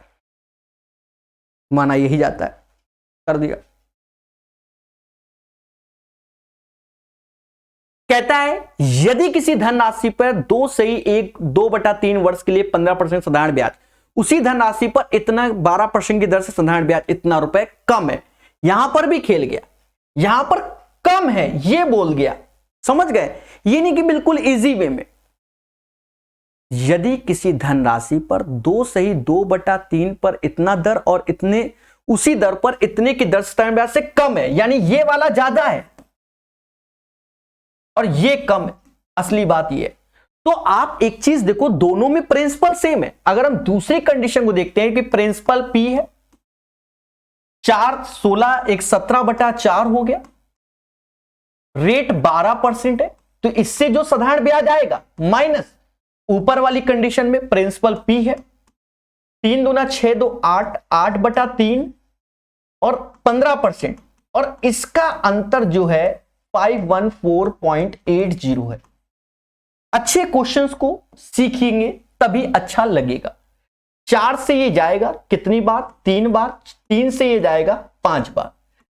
माना यही जाता है, कर दिया। कहता है यदि किसी धनराशि पर 2/3 वर्ष के लिए 15% साधारण ब्याज, उसी धनराशि पर इतना 12% की दर से साधारण ब्याज इतना रुपए कम है। यहां पर भी खेल गया, यहां पर कम है ये बोल गया, समझ गए? ये नहीं कि बिल्कुल इजी वे में। यदि किसी धनराशि पर 2/3 पर इतना दर और इतने उसी दर पर इतने की दर साधारण ब्याज से कम है, यानी ये वाला ज्यादा है और ये कम है। असली बात ये है। तो आप एक चीज देखो, दोनों में प्रिंसिपल सेम है। अगर हम दूसरी कंडीशन को देखते हैं कि प्रिंसिपल P है, 4 16 1 17/4 हो गया, रेट 12% है, तो इससे जो साधारण ब्याज आएगा माइनस ऊपर वाली कंडीशन में प्रिंसिपल P है, 3 दूना 6 2 8 8/3 और 15%, और इसका अंतर जो है 514.80 है। अच्छे क्वेश्चंस को सीखेंगे तभी अच्छा लगेगा। 4 से ये जाएगा कितनी बार? 3 बार। 3 से ये जाएगा 5 बार।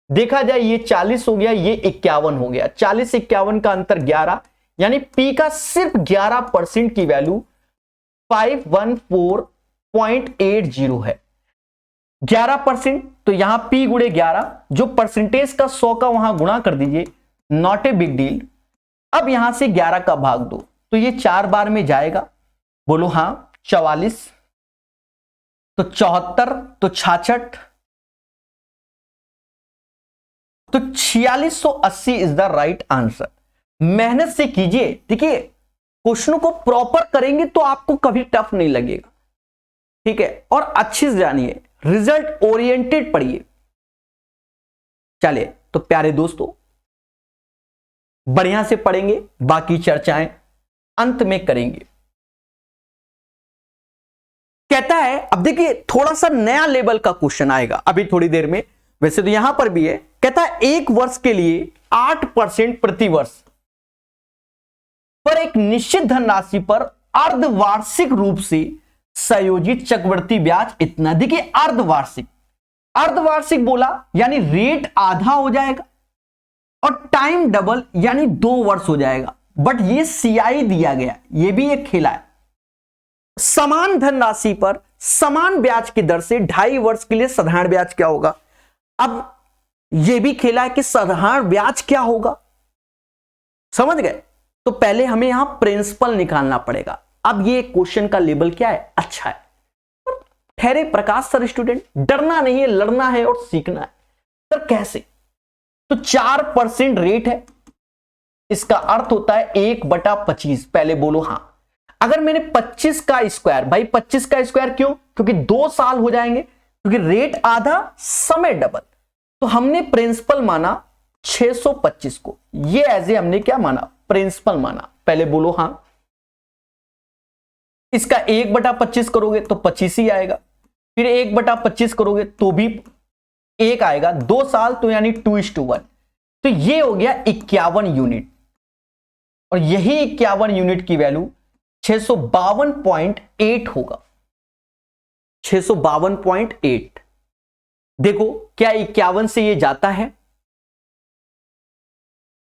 देखा जाए ये 40 हो गया, ये 51 हो गया। 40 51 का अंतर 11, यानी P का सिर्फ 11% की वैल्यू 514.80 है। 11%, तो यहां P गुणे 11, जो परसेंटेज का 100 का वहां गुणा कर दीजिए, नॉट ए बिग डील। अब यहां से 11 का भाग दो, तो ये 4 बार में जाएगा, बोलो हां। 44 तो 74 तो 66 तो 4680 इज द राइट आंसर। मेहनत से कीजिए, देखिए क्वेश्चन को प्रॉपर करेंगे तो आपको कभी टफ नहीं लगेगा, ठीक है। और अच्छे से जानिए, रिजल्ट ओरिएंटेड पढ़िए। चलिए तो प्यारे दोस्तों, बढ़िया से पढ़ेंगे, बाकी चर्चाएं अंत में करेंगे। कहता है, अब देखिए थोड़ा सा नया लेवल का क्वेश्चन आएगा अभी थोड़ी देर में, वैसे तो यहां पर भी है। कहता है 1 वर्ष के लिए 8% प्रति वर्ष पर एक निश्चित धनराशि पर अर्धवार्षिक रूप से संयोजित चक्रवृद्धि ब्याज इतना। देखिए अर्धवार्षिक, अर्धवार्षिक बोला यानी रेट आधा हो जाएगा और टाइम डबल यानी 2 वर्ष हो जाएगा। बट ये सीआई दिया गया, ये भी एक खेला है। समान धनराशि पर समान ब्याज की दर से 2.5 वर्ष के लिए साधारण ब्याज क्या होगा। अब यह भी खेला है कि साधारण ब्याज क्या होगा, समझ गए। तो पहले हमें यहां प्रिंसिपल निकालना पड़ेगा। अब ये क्वेश्चन का लेवल क्या है, अच्छा है। ठहरे प्रकाश सर, स्टूडेंट डरना नहीं है, लड़ना है और सीखना है। सर कैसे, तो 4% रेट है, इसका अर्थ होता है 1/25। पहले बोलो हां। अगर मैंने 25 का स्क्वायर, भाई 25 का स्क्वायर क्यों, क्योंकि 2 साल हो जाएंगे, क्योंकि रेट आधा समय डबल। तो हमने प्रिंसिपल माना 625 को, ये एज ए हमने क्या माना, प्रिंसिपल माना। पहले बोलो हां। इसका 1/25 करोगे तो 25 ही आएगा, फिर 1/25 करोगे तो भी 1 आएगा। 2 साल तो यानी 2:1, तो ये हो गया 51 यूनिट। और यही 51 यूनिट की वैल्यू 652.8 होगा, 652.8। देखो क्या 51 से ये जाता है,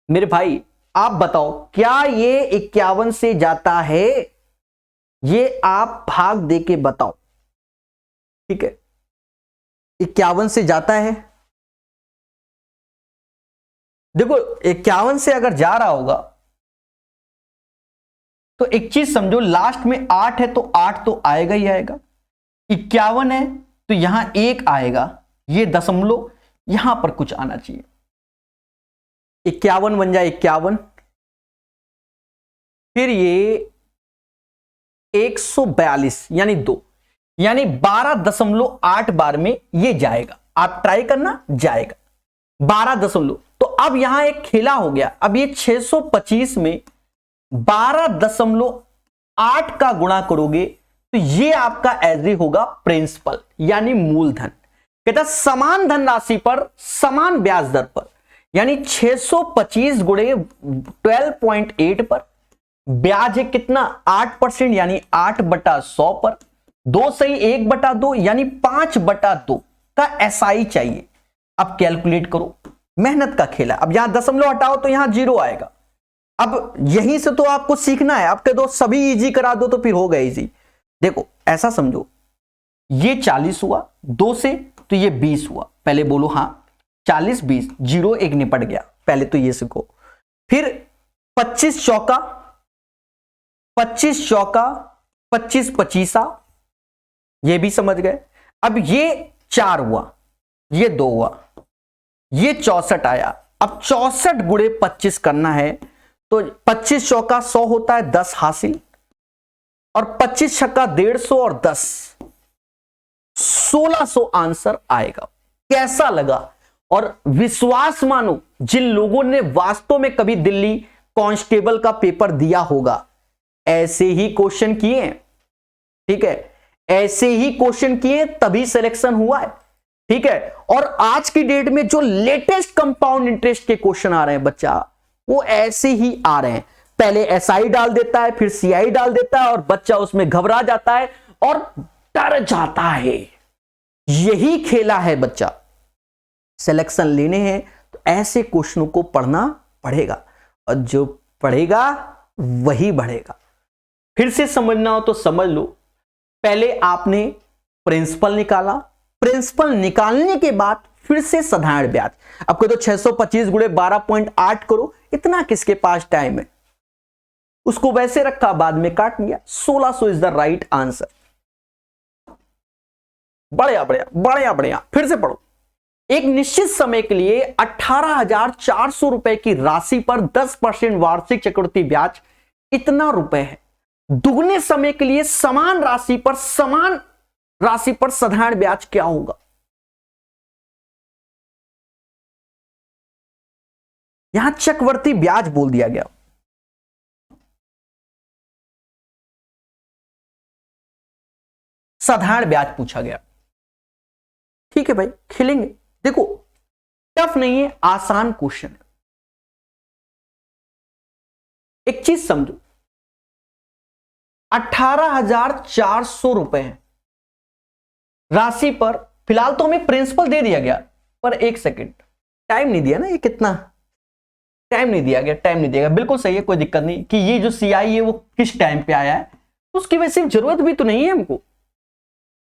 मेरे भाई आप बताओ क्या ये 51 से जाता है, ये आप भाग दे के बताओ, ठीक है। 51 से जाता है, देखो 51 से अगर जा रहा होगा तो एक चीज समझो, लास्ट में 8 है तो 8 तो आएगा ही आएगा। 51 है तो यहां 1 आएगा, ये दशमलव यहां पर कुछ आना चाहिए। 51 बन जाए 51, फिर ये 142 यानी 2, यानी 12.8 बार में ये जाएगा। आप ट्राई करना, जाएगा 12 तो अब यहां एक खेला हो गया। अब ये 625 में 12.8 का गुणा करोगे तो ये आपका एज होगा प्रिंसिपल यानी मूलधन। कहता समान धनराशि पर समान ब्याज दर पर, यानी 625 गुणे 12.8 पर ब्याज है कितना, 8% यानी 8/100 पर। 2 सही 1/2 यानी 5/2 का एसआई चाहिए। अब कैलकुलेट करो, मेहनत का खेला। अब यहां दशमलव हटाओ तो यहां 0 आएगा। अब यहीं से तो आपको सीखना है, आपके दोस्त सभी इजी करा दो तो फिर हो गया इजी। देखो ऐसा समझो, ये 40 हुआ 2 से तो ये 20 हुआ। पहले बोलो हां, 40 20, 0 1 निपट गया। पहले तो ये सीखो। फिर 25 चौका 25 चौका 25 पचीसा, ये भी समझ गए। अब ये 4 हुआ, ये 2 हुआ, ये 64 आया। अब 64 गुणे 25 करना है तो 25 चौका 100 होता है, 10 हासिल, और 25 छक्का 150 और 10 1600 आंसर आएगा। कैसा लगा? और विश्वास मानो, जिन लोगों ने वास्तव में कभी दिल्ली कांस्टेबल का पेपर दिया होगा, ऐसे ही क्वेश्चन किए, ठीक है, ऐसे ही क्वेश्चन किए तभी सिलेक्शन हुआ है, ठीक है। और आज की डेट में जो लेटेस्ट कंपाउंड इंटरेस्ट के क्वेश्चन आ रहे हैं बच्चा, वो ऐसे ही आ रहे हैं। पहले एसआई डाल देता है, फिर सीआई डाल देता है, और बच्चा उसमें घबरा जाता है और डर जाता है। यही खेला है बच्चा। सिलेक्शन लेने हैं तो ऐसे क्वेश्चनों को पढ़ना पड़ेगा, और जो पढ़ेगा वही बढ़ेगा। फिर से समझना हो तो समझ लो। पहले आपने प्रिंसिपल निकाला, प्रिंसिपल निकालने के बाद फिर से साधारण ब्याज। आपको तो 625 गुणे 12.8 करो, इतना किसके पास टाइम है? उसको वैसे रखा, बाद में काट लिया। 1600 इज द राइट आंसर। बढ़िया बढ़िया बढ़िया बढ़िया, फिर से पढ़ो। एक निश्चित समय के लिए 18,400 रुपए की राशि पर 10% वार्षिक चक्रवृद्धि ब्याज इतना रुपए है। दुगने समय के लिए समान राशि पर साधारण ब्याज क्या होगा? यहां चक्रवृद्धि ब्याज बोल दिया गया। साधारण ब्याज पूछा गया। ठीक है भाई, खेलेंगे। देखो टफ नहीं है, आसान क्वेश्चन है। एक चीज समझो, 18,400 रुपए है राशि पर। फिलहाल तो हमें प्रिंसिपल दे दिया गया, पर एक सेकंड टाइम नहीं दिया ना, ये कितना टाइम नहीं दिया गया, टाइम नहीं दिया गया। बिल्कुल सही है, कोई दिक्कत नहीं कि ये जो सीआई है वो किस टाइम पे आया है, उसकी वैसे जरूरत भी तो नहीं है हमको,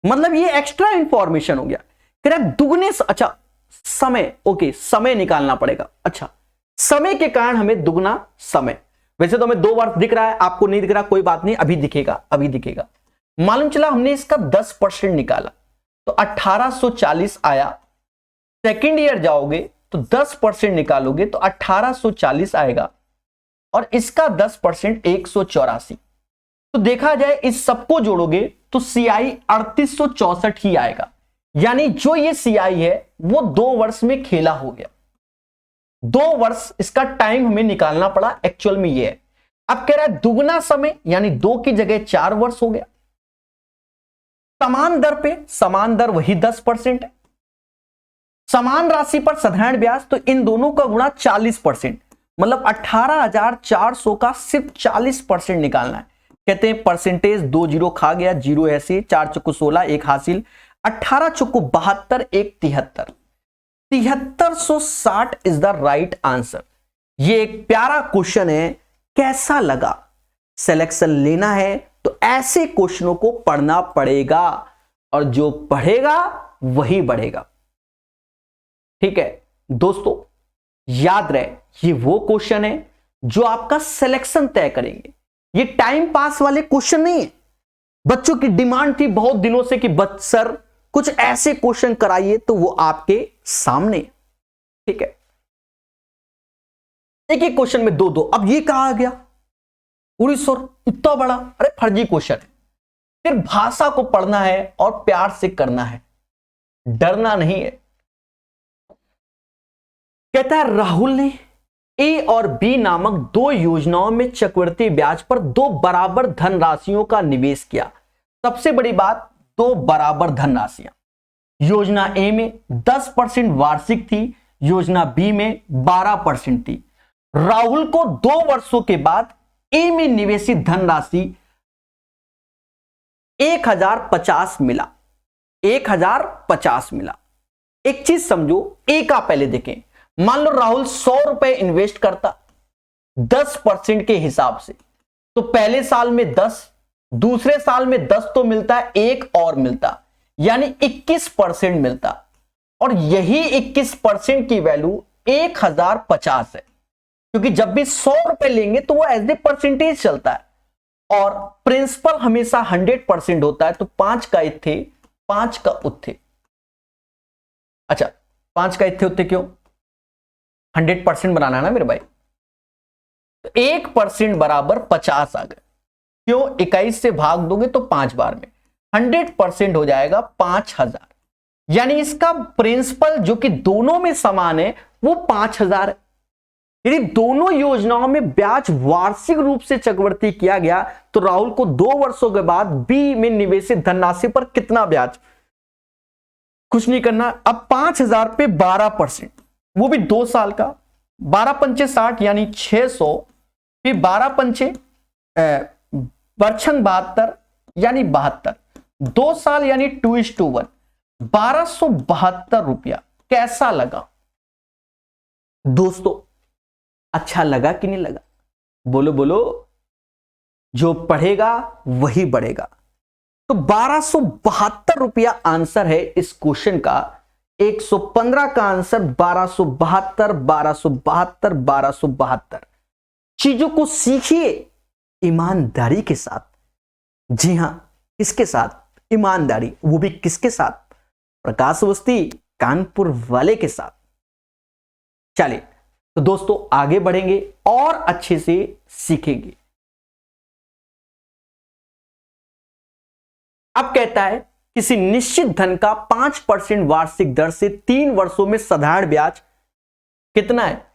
मतलब ये एक्स्ट्रा इंफॉर्मेशन हो गया। फिर दुगने अच्छा समय, ओके समय निकालना पड़ेगा। अच्छा समय के कारण हमें दुगना समय, वैसे तो हमें 2 वर्ष दिख रहा है, आपको नहीं दिख रहा, कोई बात नहीं, अभी दिखेगा अभी दिखेगा। मालूम चला हमने इसका 10% निकाला तो 1840 आया। सेकेंड ईयर जाओगे तो 10% निकालोगे तो 1840 आएगा, और इसका 10% 184। तो देखा जाए इस सबको जोड़ोगे तो सीआई 3864 ही आएगा। यानी जो ये सीआई है वो 2 वर्ष में खेला हो गया। 2 वर्ष इसका टाइम हमें निकालना पड़ा, एक्चुअल में ये है। अब कह रहा है दुगना समय, यानी 2 की जगह 4 वर्ष हो गया। समान दर पे, समान दर वही 10% है। समान राशि पर साधारण ब्याज, तो इन दोनों का गुणा 40%, मतलब 18,400 का सिर्फ 40% निकालना है। कहते हैं परसेंटेज, 2 जीरो खा गया, जीरो ऐसे, 4 चौको 16, 1 हासिल, 18 चौको 72, 1 73, 7360 इज द राइट आंसर। ये एक प्यारा क्वेश्चन है, कैसा लगा? सिलेक्शन लेना है तो ऐसे क्वेश्चनों को पढ़ना पड़ेगा, और जो पढ़ेगा वही बढ़ेगा। ठीक है दोस्तों, याद रहे ये वो क्वेश्चन है जो आपका सिलेक्शन तय करेंगे। ये टाइम पास वाले क्वेश्चन नहीं है। बच्चों की डिमांड थी बहुत दिनों से कि सर कुछ ऐसे क्वेश्चन कराइए, तो वो आपके सामने। ठीक है, एक एक क्वेश्चन में 2-2। अब ये कहा आ गया उड़ीसा इतना बड़ा, अरे फर्जी क्वेश्चन है। फिर भाषा को पढ़ना है और प्यार से करना है, डरना नहीं है। कहता है राहुल ने ए और बी नामक 2 योजनाओं में चक्रवृद्धि ब्याज पर 2 बराबर धनराशियों का निवेश किया। सबसे बड़ी बात, 2 बराबर धनराशियां। योजना ए में 10% वार्षिक थी, योजना बी में 12% थी। राहुल को 2 वर्षों के बाद ए में निवेशित धनराशि 1050 मिला, 1050 मिला। एक चीज समझो, ए का पहले देखें। मान लो राहुल 100 रुपए इन्वेस्ट करता 10% के हिसाब से, तो पहले साल में 10, दूसरे साल में 10 तो मिलता है, 1 और मिलता, यानी 21% मिलता। और यही 21% की वैल्यू 1050 है, क्योंकि जब भी 100 रुपए लेंगे तो वो एज ए परसेंटेज चलता है, और प्रिंसिपल हमेशा 100% होता है। तो 5 का इत्थे, 5 का उत्थे। अच्छा 5 का इत्थे उत्थे क्यों? 100% बनाना है ना मेरे भाई, तो 1% बराबर 50 आ गए। क्यों? 21 से भाग दोगे तो 5 बार में 100% हो जाएगा 5000। यानी इसका प्रिंसिपल जो कि दोनों में समान है वो 5000 है। यदि दोनों योजनाओं में ब्याज वार्षिक रूप से चक्रवृद्धि किया गया तो राहुल को 2 वर्षों के बाद बी में निवेशित धनराशि पर कितना ब्याज? कुछ नहीं करना। अब 5000 पे 12%, वो भी 2 साल का, 12 पंचे 60 यानी 600, फिर 12 पंचे बरछंग 72 यानी 72, 2 साल यानी 2:1, 1272 रुपया। कैसा लगा दोस्तों? अच्छा लगा कि नहीं लगा? बोलो बोलो, जो पढ़ेगा वही बढ़ेगा। तो 1272 रुपया आंसर है इस क्वेश्चन का। 115 का आंसर 1272, 1272, 1272। चीजों को सीखिए, ईमानदारी के साथ। जी हां, किसके साथ? ईमानदारी, वो भी किसके साथ? प्रकाश अवस्थी, कानपुर वाले के साथ। चलिए तो दोस्तों आगे बढ़ेंगे और अच्छे से सीखेंगे। अब कहता है किसी निश्चित धन का 5% वार्षिक दर से 3 वर्षों में साधारण ब्याज कितना है?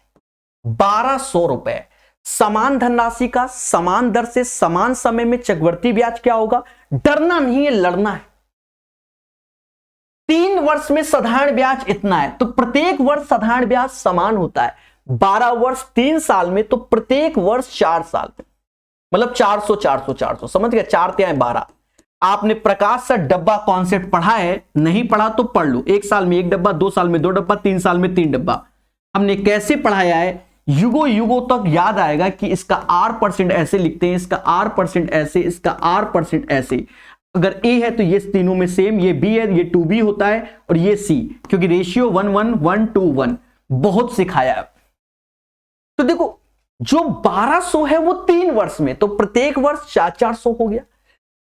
1200 रुपए। समान धनराशि का समान दर से समान समय में चक्रवृद्धि ब्याज क्या होगा? डरना नहीं है, लड़ना है। 3 वर्ष में साधारण ब्याज इतना है, तो प्रत्येक वर्ष साधारण ब्याज समान होता है। 12 वर्ष 3 साल में, तो प्रत्येक वर्ष 4 साल में, मतलब 400 400 400, समझ गए? 4 तिहाई 12। आपने प्रकाश सा डब्बा कॉन्सेप्ट पढ़ा है? नहीं पढ़ा तो पढ़ लो। 1 साल में 1 डब्बा, 2 साल में 2 डब्बा, 3 साल में 3 डब्बा। हमने कैसे पढ़ाया है, युगों युगों तक याद आएगा कि इसका R% ऐसे लिखते हैं, इसका R% ऐसे, इसका R% ऐसे। अगर A है तो ये तीनों में सेम, ये B है, ये 2B होता है, और ये C, क्योंकि रेशियो 1 1 1 2 1 बहुत सिखाया है। तो देखो जो 1200 है वो 3 वर्ष में, तो प्रत्येक वर्ष 400 हो गया।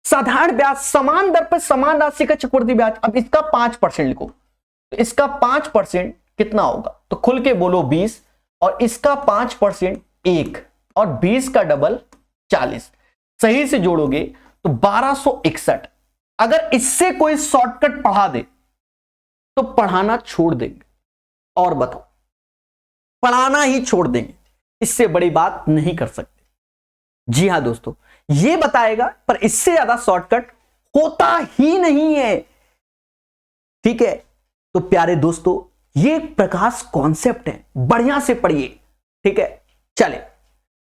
साधारण ब्याज समान दर पर समान राशि का चक्रवृद्धि ब्याज। अब इसका 5% लिखो, तो इसका 5% कितना होगा? तो खुल के बोलो 20, और इसका 5% 1, और 20 का डबल 40। सही से जोड़ोगे तो 1261। अगर इससे कोई शॉर्टकट पढ़ा दे तो पढ़ाना छोड़ देंगे। और बताओ, पढ़ाना ही छोड़ देंगे, इससे बड़ी बात नहीं कर सकते। जी हां दोस्तों, ये बताएगा, पर इससे ज्यादा शॉर्टकट होता ही नहीं है। ठीक है, तो प्यारे दोस्तों ये प्रकाश कॉन्सेप्ट है, बढ़िया से पढ़िए। ठीक है, चले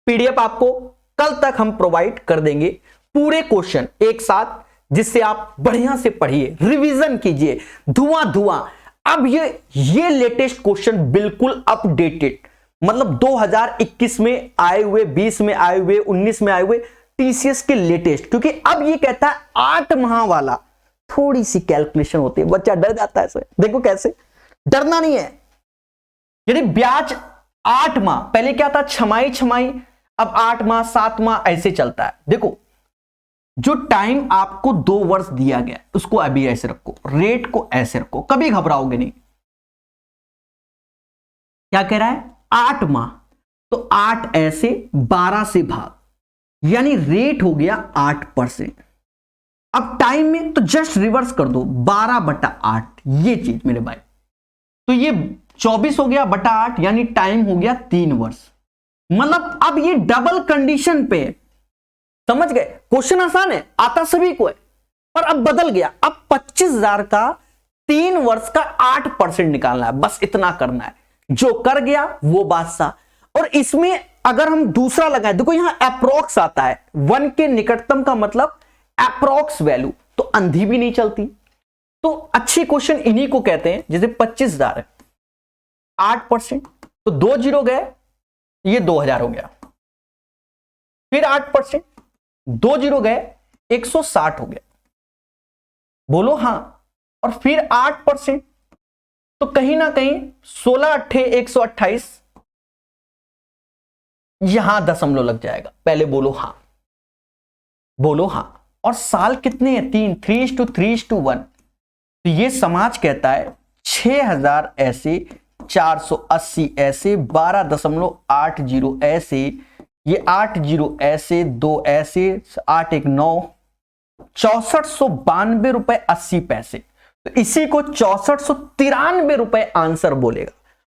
पीडीएफ आपको कल तक हम प्रोवाइड कर देंगे, पूरे क्वेश्चन एक साथ, जिससे आप बढ़िया से पढ़िए, रिवीजन कीजिए, धुआं धुआं। अब ये लेटेस्ट क्वेश्चन बिल्कुल अपडेटेड, मतलब 2021 में आए हुए, 20 में आए हुए, 19 में आए हुए टीसीएस के लेटेस्ट। क्योंकि अब ये कहता है 8 माह वाला, थोड़ी सी कैलकुलेशन होती है, बच्चा डर जाता है इससे। देखो कैसे, डरना नहीं है। यदि ब्याज 8 माह, पहले क्या था? छमाही छमाही, अब 8 माह 7 माह ऐसे चलता है। देखो जो टाइम आपको 2 वर्ष दिया गया उसको अभी ऐसे रखो, रेट को ऐसे रखो, कभी घबराओगे नहीं। क्या कह रहा है? 8 माह, तो 8 ऐसे, 12 से भाग, यानी रेट हो गया 8%। अब टाइम में तो जस्ट रिवर्स कर दो, 12/8, ये चीज मेरे भाई, तो ये 24 हो गया बटा 8, यानी टाइम हो गया 3 वर्ष। मतलब अब ये डबल कंडीशन पे, समझ गए? क्वेश्चन आसान है, आता सभी को है, पर अब बदल गया। अब 25,000 का 3 वर्ष का 8% निकालना है, बस इतना करना है। जो कर गया वो बादशाह। और इसमें अगर हम दूसरा लगाए, देखो यहां अप्रोक्स आता है, 1 के निकटतम का मतलब अप्रोक्स वैल्यू, तो अंधी भी नहीं चलती। तो अच्छी क्वेश्चन इन्हीं को कहते हैं। जैसे 25,000 है, 8%, तो 2 जीरो गए, ये 2000 हो गया। फिर 8%, 2 जीरो गए, 160 हो गया। बोलो हां। और फिर 8%, तो कहीं ना कहीं 16 अट्ठे 128, यहां दशमलव लग जाएगा। पहले बोलो हां, बोलो हां। और साल कितने हैं? 3, 3:3:1। तो ये समाज कहता है 6000 ऐसे, 480 ऐसे, 12.80 ऐसे, ये 80 ऐसे, 2 ऐसे, 8 1 9, 6492 रुपए 80 पैसे। तो इसी को 6493 रुपए आंसर बोलेगा।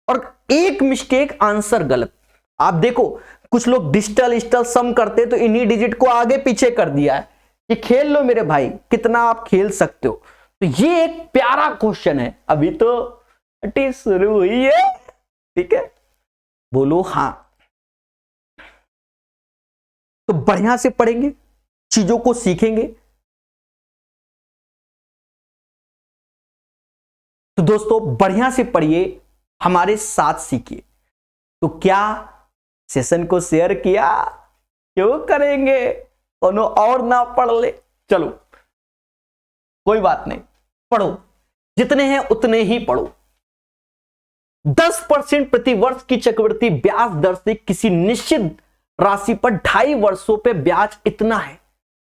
और एक मिस्टेक, आंसर गलत। आप देखो कुछ लोग डिजिटल स्टल सम करते तो इन्हीं डिजिट को आगे पीछे कर दिया है। ये खेल लो मेरे भाई, कितना आप खेल सकते हो। तो ये एक प्यारा क्वेश्चन है, अभी तो शुरू हुई है। ठीक है, बोलो हां। तो बढ़िया से पढ़ेंगे, चीजों को सीखेंगे। तो दोस्तों बढ़िया से पढ़िए, हमारे साथ सीखिए। तो क्या सेशन को शेयर किया? क्यों करेंगे? कोनो और ना पढ़ ले? चलो कोई बात नहीं, पढ़ो, जितने हैं उतने ही पढ़ो। 10% प्रति वर्ष की चक्रवृद्धि ब्याज दर से किसी निश्चित राशि पर 2.5 वर्षों पे ब्याज इतना है।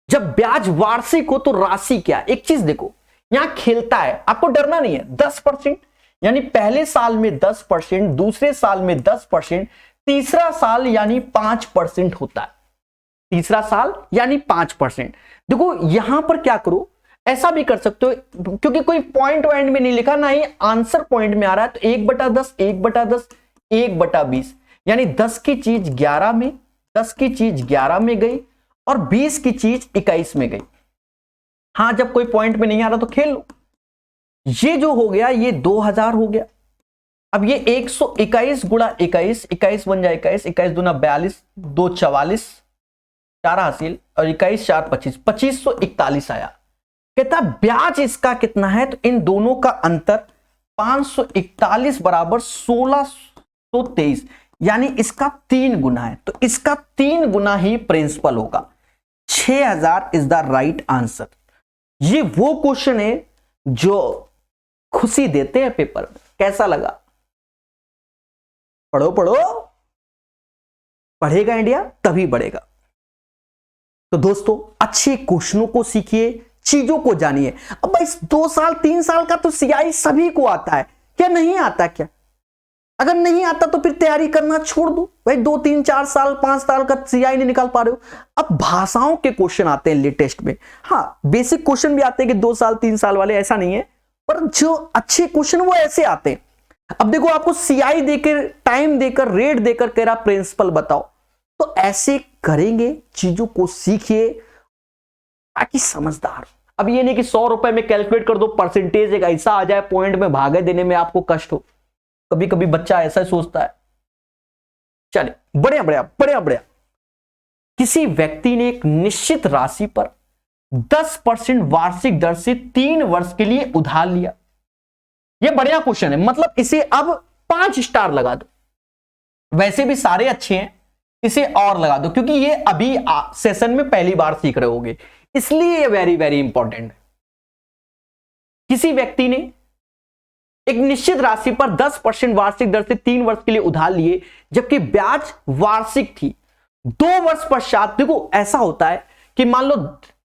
जब ब्याज वार्षिक हो तो राशि क्या? एक चीज देखो, यहां खेलता है, आपको डरना नहीं है। 10%, यानी पहले साल में 10%, दूसरे साल में 10%, तीसरा साल यानी 5% होता है। तीसरा साल यानी 5%। देखो यहां पर क्या करो, ऐसा भी कर सकते हो, क्योंकि कोई पॉइंट वाइंट में नहीं लिखा, ना ही आंसर पॉइंट में आ रहा है, तो 1/10, 1/10, 1/20, यानी 10 की चीज 11 में, 10 की चीज 11 में गई और 20 की चीज 21 में गई। हां, जब कोई पॉइंट में नहीं आ रहा तो खेल लो। ये जो हो गया ये 2000 हो गया। अब ये 121 गुणा 21, 21 बन जाए 21, 21 दूना 42, 2 44, 4 हासिल और 21 4 25, 2541 आया। कहता ब्याज इसका कितना है, तो इन दोनों का अंतर 541 बराबर 1623, यानी इसका 3 गुना है, तो इसका 3 गुना ही प्रिंसिपल होगा। 6000 इज द राइट आंसर। ये वो क्वेश्चन है जो खुशी देते हैं पेपर में। कैसा लगा? पढ़ो पढ़ो, पढ़ेगा इंडिया तभी बढ़ेगा। तो दोस्तों अच्छे क्वेश्चनों को सीखिए, चीजों को जानिए। अब भाई 2 साल 3 साल का तो सीआई सभी को आता है, क्या नहीं आता क्या? अगर नहीं आता तो फिर तैयारी करना छोड़ दो भाई। 2 3 4 साल 5 साल का सीआई नहीं निकाल पा रहे हो। अब भाषाओं के क्वेश्चन आते हैं लेटेस्ट में। हाँ, बेसिक क्वेश्चन भी आते हैं कि 2 साल 3 साल वाले, ऐसा नहीं है, पर जो अच्छे क्वेश्चन वो ऐसे आते हैं। अब देखो आपको सीआई देकर, टाइम देकर, रेट देकर कह रहा प्रिंसिपल बताओ, तो ऐसे करेंगे, चीजों को सीखिए ताकि समझदार। अब ये नहीं कि 100 रुपए में कैलकुलेट कर दो, परसेंटेज एक ऐसा आ जाए पॉइंट में भागे देने में आपको कष्ट हो। कभी कभी बच्चा ऐसा ही सोचता है। चलिए, बढ़िया बढ़िया बढ़िया बढ़िया। किसी व्यक्ति ने एक निश्चित राशि पर 10% वार्षिक दर से 3 वर्ष के लिए उधार लिया। यह बढ़िया क्वेश्चन है, मतलब इसे अब 5 स्टार लगा दो। वैसे भी सारे अच्छे हैं, इसे और लगा दो, क्योंकि ये अभी सेशन में पहली बार सीख रहे होगे, इसलिए ये वेरी वेरी इंपॉर्टेंट है। किसी व्यक्ति ने एक निश्चित राशि पर 10% वार्षिक दर से 3 वर्ष के लिए उधार लिए, जबकि ब्याज वार्षिक थी। 2 वर्ष पश्चात, देखो ऐसा होता है कि मान लो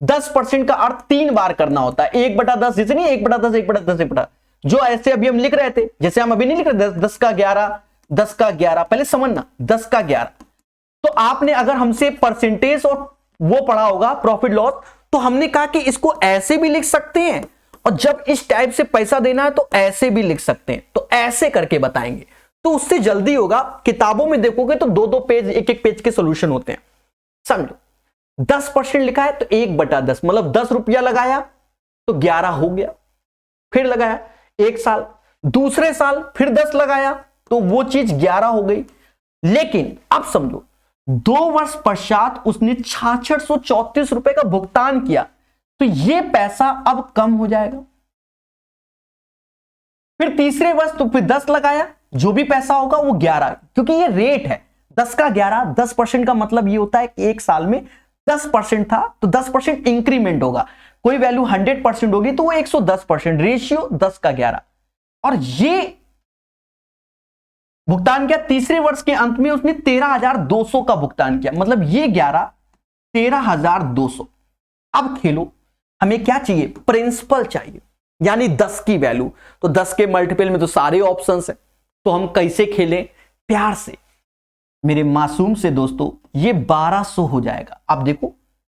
10% का अर्थ 3 बार करना होता है। 1/10 जैसे नहीं, 1/10, 1/10, 1/10, जो ऐसे अभी हम लिख रहे थे, जैसे हम अभी नहीं लिख रहे 10 का 11, 10 का 11, पहले समझना 10 का 11। तो आपने अगर हमसे परसेंटेज और वो पढ़ा होगा प्रॉफिट लॉस, तो हमने कहा कि इसको ऐसे भी लिख सकते हैं, और जब इस टाइप से पैसा देना है तो ऐसे भी लिख सकते हैं। तो ऐसे करके बताएंगे, तो उससे जल्दी होगा। किताबों में देखोगे तो 2-2 पेज, 1-1 पेज के सोल्यूशन होते हैं। समझो 10% लिखा है तो 1/10, मतलब 10 रुपया लगाया तो 11 हो गया। फिर लगाया 1 साल, दूसरे साल फिर 10 लगाया तो वो चीज 11 हो गई। लेकिन अब समझो 2 वर्ष पश्चात उसने 6634 रुपए का भुगतान किया, तो ये पैसा अब कम हो जाएगा। फिर तीसरे वर्ष तो फिर 10 लगाया, जो भी पैसा होगा वो 11, क्योंकि ये रेट है 10 का 11। 10% का मतलब ये होता है कि एक साल में 10% था तो 10% इंक्रीमेंट होगा। कोई वैल्यू 100% होगी तो वो 110%, रेशियो 10 का 11। और ये भुगतान किया तीसरे वर्ष के अंत में, उसने 13,200 का भुगतान किया, मतलब ये 11, 13,200। अब खेलो, हमें क्या चाहिए? प्रिंसिपल चाहिए, यानी 10 की वैल्यू। तो 10 के मल्टीपल में तो सारे ऑप्शंस हैं, तो हम कैसे खेलें? प्यार से, मेरे मासूम से दोस्तों, ये 1200 हो जाएगा। अब देखो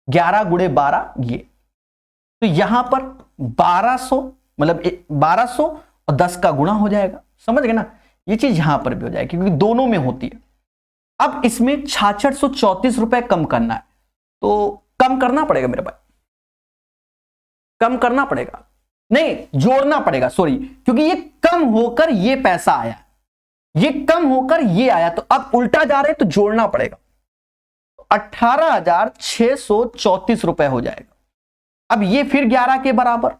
11 गुणे 12 ये, तो यहां पर 1200, मतलब 1200 और 10 का गुणा हो जाएगा। समझ गए ना? ये चीज यहां पर भी हो जाएगी, क्योंकि दोनों में होती है। अब इसमें 6634 रुपए कम करना है, तो कम करना पड़ेगा मेरे भाई, कम करना पड़ेगा, नहीं जोड़ना पड़ेगा, सॉरी, क्योंकि ये कम होकर ये पैसा आया, ये कम होकर ये आया, तो अब उल्टा जा रहे हैं तो जोड़ना पड़ेगा। 18,634 रुपए हो जाएगा। अब ये फिर 11 के बराबर,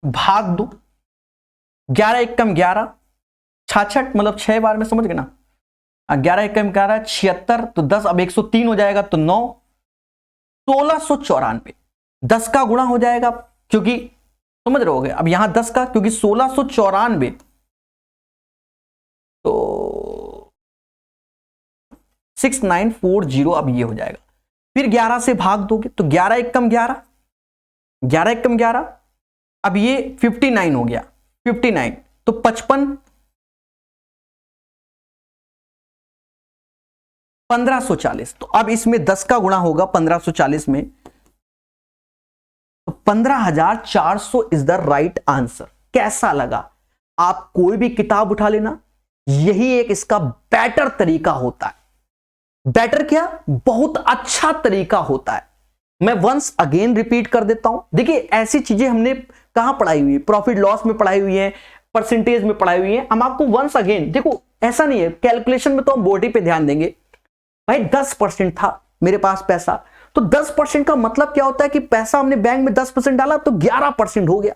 भाग दो, 11 एकम 11, 66 मतलब 6 बार में, समझ गए ना? 11 एकम 11, 76, तो 10, अब 103 हो जाएगा तो 9, 1694। 10 का गुणा हो जाएगा, क्योंकि समझ रहे होगे, अब यहां 10 का, क्योंकि 1694, तो 6940 अब ये हो जाएगा। फिर 11 से भाग दोगे तो 11 एक कम 11, 11 एक कम 11, अब ये 59 हो गया, 59 तो 55, 1540। तो अब इसमें 10 का गुणा होगा 1540 में, तो 15,400 इज द राइट आंसर। कैसा लगा? आप कोई भी किताब उठा लेना, यही एक इसका बेटर तरीका होता है। बेटर क्या? बहुत अच्छा तरीका होता है। मैं वंस अगेन रिपीट कर देता हूं। देखिए ऐसी चीजें हमने कहां पढ़ाई हुई है, प्रॉफिट लॉस में पढ़ाई हुई है, परसेंटेज में पढ़ाई हुई है। हम आपको वंस अगेन, देखो ऐसा नहीं है कैलकुलेशन में तो हम बॉडी पे ध्यान देंगे। भाई 10% था मेरे पास पैसा, तो 10% का मतलब क्या होता है कि पैसा हमने बैंक में 10% डाला तो 11% हो गया,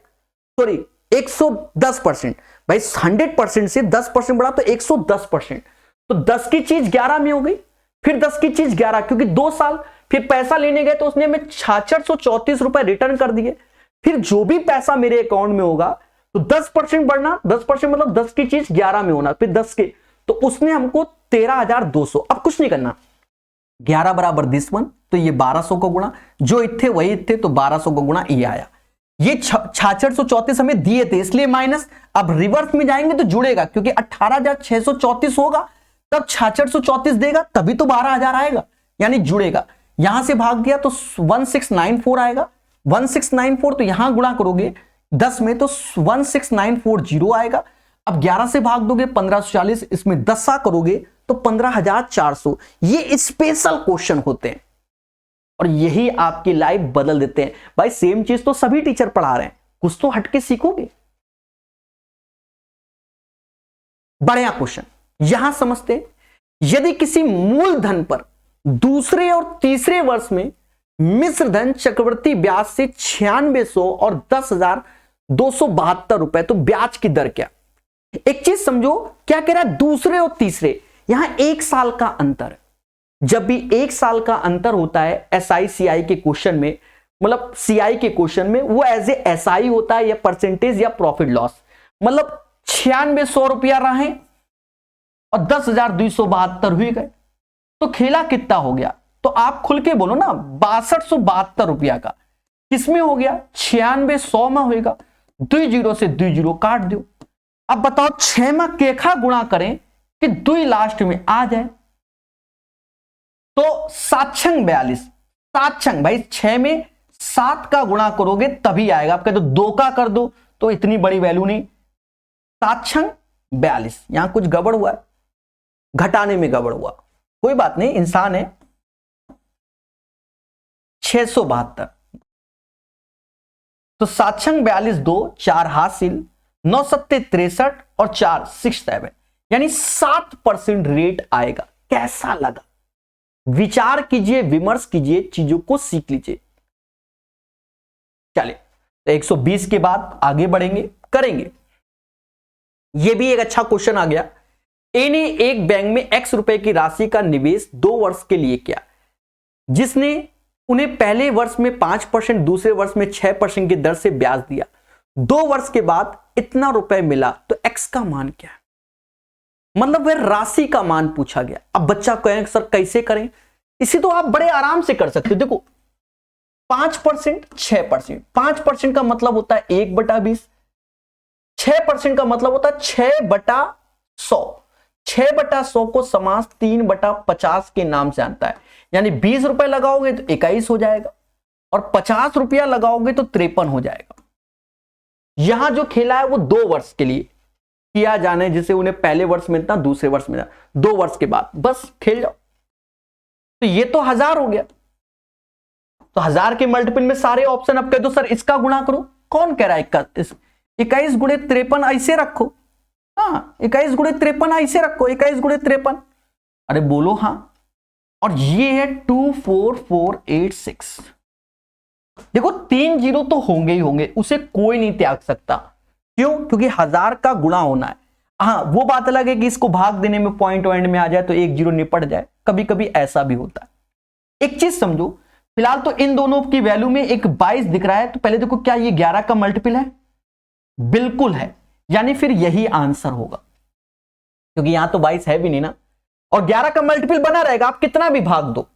सॉरी 110%। भाई 100% से 10% बढ़ा तो 110%, तो 10 की चीज 11 में हो गई, फिर 10 की चीज 11, क्योंकि 2 साल फिर पैसा लेने गए तो उसने हमें 6634 रुपए रिटर्न कर दिए। फिर जो भी पैसा मेरे अकाउंट में होगा तो 10% बढ़ना, 10% मतलब 10 की चीज 11 में होना, फिर 10 के, तो उसने हमको 13,200। अब कुछ नहीं करना, 11 बराबर दिस वन, तो ये 1200 का गुणा, जो इतने वही इतने, तो 1200 का गुणा ये आया। ये 6634 हमें दिए थे इसलिए माइनस। अब रिवर्स में जाएंगे तो जुड़ेगा, क्योंकि 18,634 होगा तब 6634 देगा, तभी तो 12,000 आएगा, यानी जुड़ेगा। यहां से भाग दिया तो 1694 आएगा, 1694, तो यहां गुणा करोगे 10 में तो 16940 आएगा। अब 11 से भाग दोगे 1540, इसमें 10 करोगे तो 15,400। ये स्पेशल क्वेश्चन होते हैं और यही आपकी लाइफ बदल देते हैं। भाई सेम चीज तो सभी टीचर पढ़ा रहे हैं, कुछ तो हटके सीखोगे। बढ़िया क्वेश्चन यहां समझते हैं। यदि किसी मूलधन पर दूसरे और तीसरे वर्ष में मिश्र धन चक्रवर्ती ब्याज से 9600 और 10,272 रुपए, तो ब्याज की दर क्या? एक चीज समझो, क्या कह रहा है? दूसरे और तीसरे, यहां 1 साल का अंतर है। जब भी 1 साल का अंतर होता है एसआई सीआई के क्वेश्चन में, मतलब सीआई के क्वेश्चन में, वो एज ए एसआई होता है या परसेंटेज या प्रॉफिट लॉस। मतलब 9600 रुपया रहे और 10,272 हुई गए, तो खेला कितना हो गया? तो आप खुल के बोलो ना, 6272 रुपया का किसमें हो गया? 9600 में होगा। 20 से 20 काट दो। अब बताओ 6 में केखा गुणा करें कि 2 लास्ट में आ जाए, तो 7 42। 7 भाई 6 में 7 का गुणा करोगे तभी आएगा। आप कहते 2 का कर दो तो इतनी बड़ी वैल्यू नहीं। 7 42, यहां कुछ गड़बड़ हुआ है, घटाने में गड़बड़ हुआ, कोई बात नहीं, इंसान है। 672, तो 7 42 2, 4 हासिल, 9 सत्ते 63 और 4 67, यानी 7% रेट आएगा। कैसा लगा? विचार कीजिए, विमर्श कीजिए, चीजों को सीख लीजिए। चलिए तो 120 के बाद आगे बढ़ेंगे, करेंगे। यह भी एक अच्छा क्वेश्चन आ गया। ए ने एक बैंक में x रुपए की राशि का निवेश 2 वर्ष के लिए किया, जिसने उन्हें पहले वर्ष में 5%, दूसरे वर्ष में 6% की दर से ब्याज दिया। 2 वर्ष के बाद इतना रुपए मिला, तो x का मान क्या है? मतलब वह राशि का मान पूछा गया। अब बच्चा कहें सर कैसे करें? इसी तो आप बड़े आराम से कर सकते हो। देखो 5%, 6%, 5% का मतलब होता है 1/20, 6% का मतलब होता है 6/100। 6/100 को समास 3/50 के नाम से आता है, यानी 20 रुपए लगाओगे तो 21 हो जाएगा और 50 रुपया लगाओगे तो 53 हो जाएगा। यहां जो खेला है वो 2 वर्ष के लिए किया जाने, जिसे उन्हें पहले वर्ष में था, दूसरे वर्ष में था, 2 वर्ष के बाद बस खेल जाओ। तो ये तो 1000 हो गया, तो 1000 के मल्टीपल में सारे ऑप्शन। अब कह दो सर इसका गुणा करो। कौन कह रहा है? 21 गुणे 53 ऐसे रखो। हाँ 21 गुणे 53 ऐसे रखो, 21 गुणे 53। अरे बोलो हाँ। और ये है 24486। देखो 3 जीरो तो होंगे ही होंगे, उसे कोई नहीं त्याग सकता। क्यों? क्योंकि 1000 का गुणा होना है। हाँ वो बात अलग है कि इसको भाग देने में पॉइंट एंड में आ जाए तो 1 जीरो निपट जाए, कभी कभी ऐसा भी होता है। एक चीज समझो, फिलहाल तो इन दोनों की वैल्यू में एक 22 दिख रहा है, तो पहले देखो क्या ये 11 का मल्टीपल है? बिल्कुल है, यानी फिर यही आंसर होगा, क्योंकि यहां तो 22 है भी नहीं ना। और 11 का मल्टीपल बना रहेगा, आप कितना भी भाग दो।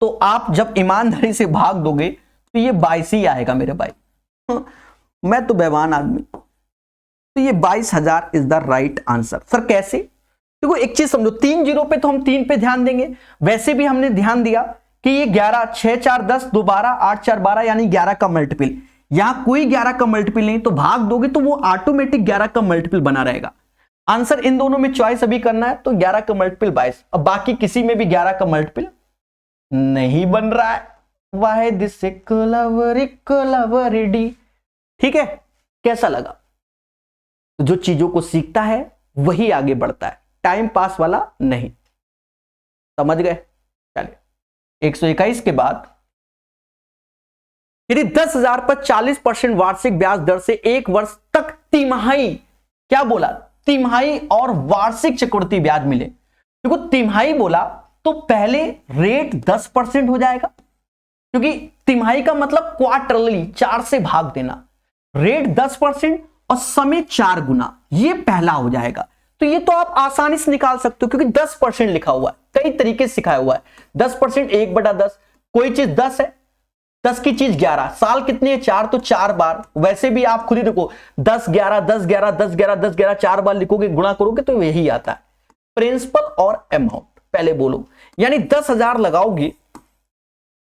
तो आप जब ईमानदारी से भाग दोगे तो ये 22 ही आएगा मेरे भाई। मैं तो बेईमान आदमी। तो ये 22,000 is the right answer. Sir कैसे? देखो एक चीज समझो, 3 जीरो पे तो हम 3 पे ध्यान देंगे, वैसे भी हमने ध्यान दिया कि ये 11, 6 4 10, 2 12, 8 4 12 यानी 11 का मल्टीपल। यहां कोई 11 का मल्टीपल नहीं, तो भाग दोगे तो वो ऑटोमेटिक 11 का मल्टीपल बना रहेगा। आंसर इन दोनों में चॉइस अभी करना है, तो 11 का मल्टीपल 22। अब बाकी किसी में भी 11 का मल्टीपल नहीं बन रहा है। Why this D. ठीक है, कैसा लगा? जो चीजों को सीखता है वही आगे बढ़ता है, टाइम पास वाला नहीं। समझ गए? चलिए 121 के बाद, यदि 10,000 पर 40% वार्षिक ब्याज दर से 1 वर्ष तक तिमाही, क्या बोला? तिमाही और वार्षिक चक्रवृद्धि ब्याज मिले। देखो तिमाही बोला तो पहले रेट 10% हो जाएगा, क्योंकि तिमाही का मतलब क्वार्टरली, 4 से भाग देना। रेट 10% और समय 4 गुना, ये पहला हो जाएगा। तो ये तो आप आसानी से निकाल सकते हो, क्योंकि 10% लिखा हुआ है, कई तरीके से सिखाया हुआ है। 10% 1/10, कोई चीज 10 है, 10 की चीज 11, साल कितने हैं? 4, तो 4 बार। वैसे भी आप खुद ही देखो, 10 11 10 11 10 11 10 11, 4 बार लिखोगे, गुणा करोगे तो यही आता है। प्रिंसिपल और अमाउंट पहले बोलो, यानी 10,000 लगाओगे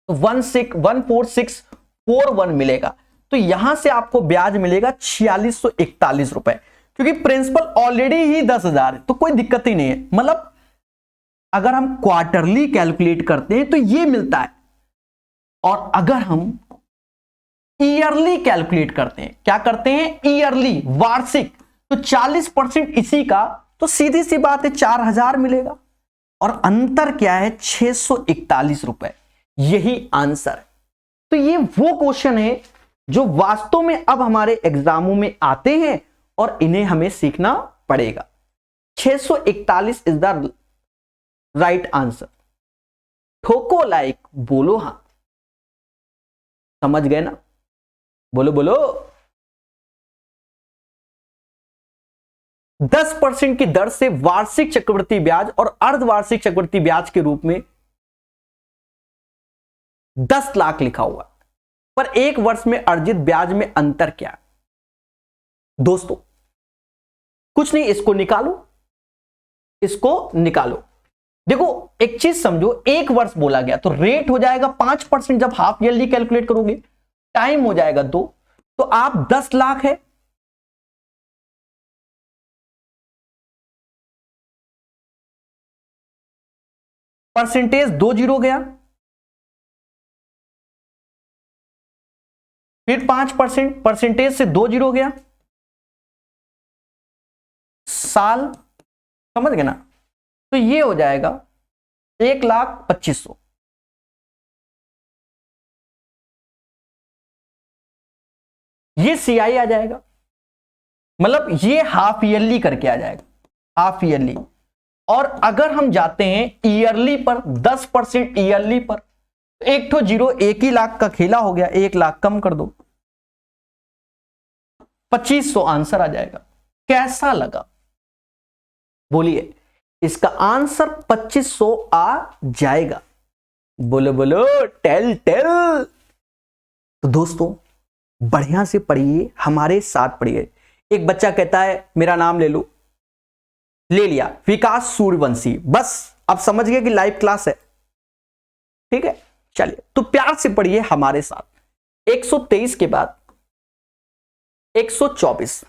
तो 14641 मिलेगा। तो यहां से आपको ब्याज मिलेगा 4641 रुपए, क्योंकि प्रिंसिपल ऑलरेडी ही 10,000 है, तो कोई दिक्कत ही नहीं है। मतलब अगर हम क्वार्टरली कैलकुलेट करते हैं तो ये मिलता है, और अगर हम ईयरली कैलकुलेट करते हैं, क्या करते हैं? ईयरली, वार्षिक, तो 40% इसी का, तो सीधी सी बात है 4,000 मिलेगा। और अंतर क्या है? 641 रुपए। यही आंसर। तो ये वो क्वेश्चन है जो वास्तव में अब हमारे एग्जामों में आते हैं और इन्हें हमें सीखना पड़ेगा। 641 इज द राइट आंसर। ठोको लाइक, बोलो हां। समझ गए ना? बोलो बोलो। 10% की दर से वार्षिक चक्रवृद्धि ब्याज और अर्धवार्षिक चक्रवृद्धि ब्याज के रूप में 10 लाख लिखा हुआ, पर 1 वर्ष में अर्जित ब्याज में अंतर क्या है? दोस्तों कुछ नहीं, इसको निकालो, इसको निकालो। देखो एक चीज समझो, 1 वर्ष बोला गया तो रेट हो जाएगा 5%। जब हाफ ईयरली कैलकुलेट करोगे टाइम हो जाएगा 2, तो आप 10 लाख है, परसेंटेज 2 जीरो गया, फिर 5%, परसेंटेज से 2 जीरो गया, साल। समझ गए ना? तो ये हो जाएगा 1,25,000। ये सीआई आ जाएगा, मतलब ये हाफ ईयरली करके आ जाएगा, हाफ ईयरली। और अगर हम जाते हैं ईयरली पर, 10% ईयरली पर, एक तो जीरो, 1 ही लाख का खेला हो गया, 1 लाख कम कर दो, 2500 आंसर आ जाएगा। कैसा लगा? बोलिए, इसका आंसर 2500 आ जाएगा। बोलो बोलो, टेल टेल। तो दोस्तों बढ़िया से पढ़िए, हमारे साथ पढ़िए। एक बच्चा कहता है मेरा नाम ले लो, ले लिया, विकास सूर्यवंशी। बस अब समझ गए कि लाइव क्लास है। ठीक है, चलिए तो प्यार से पढ़िए हमारे साथ। 123 के बाद 124।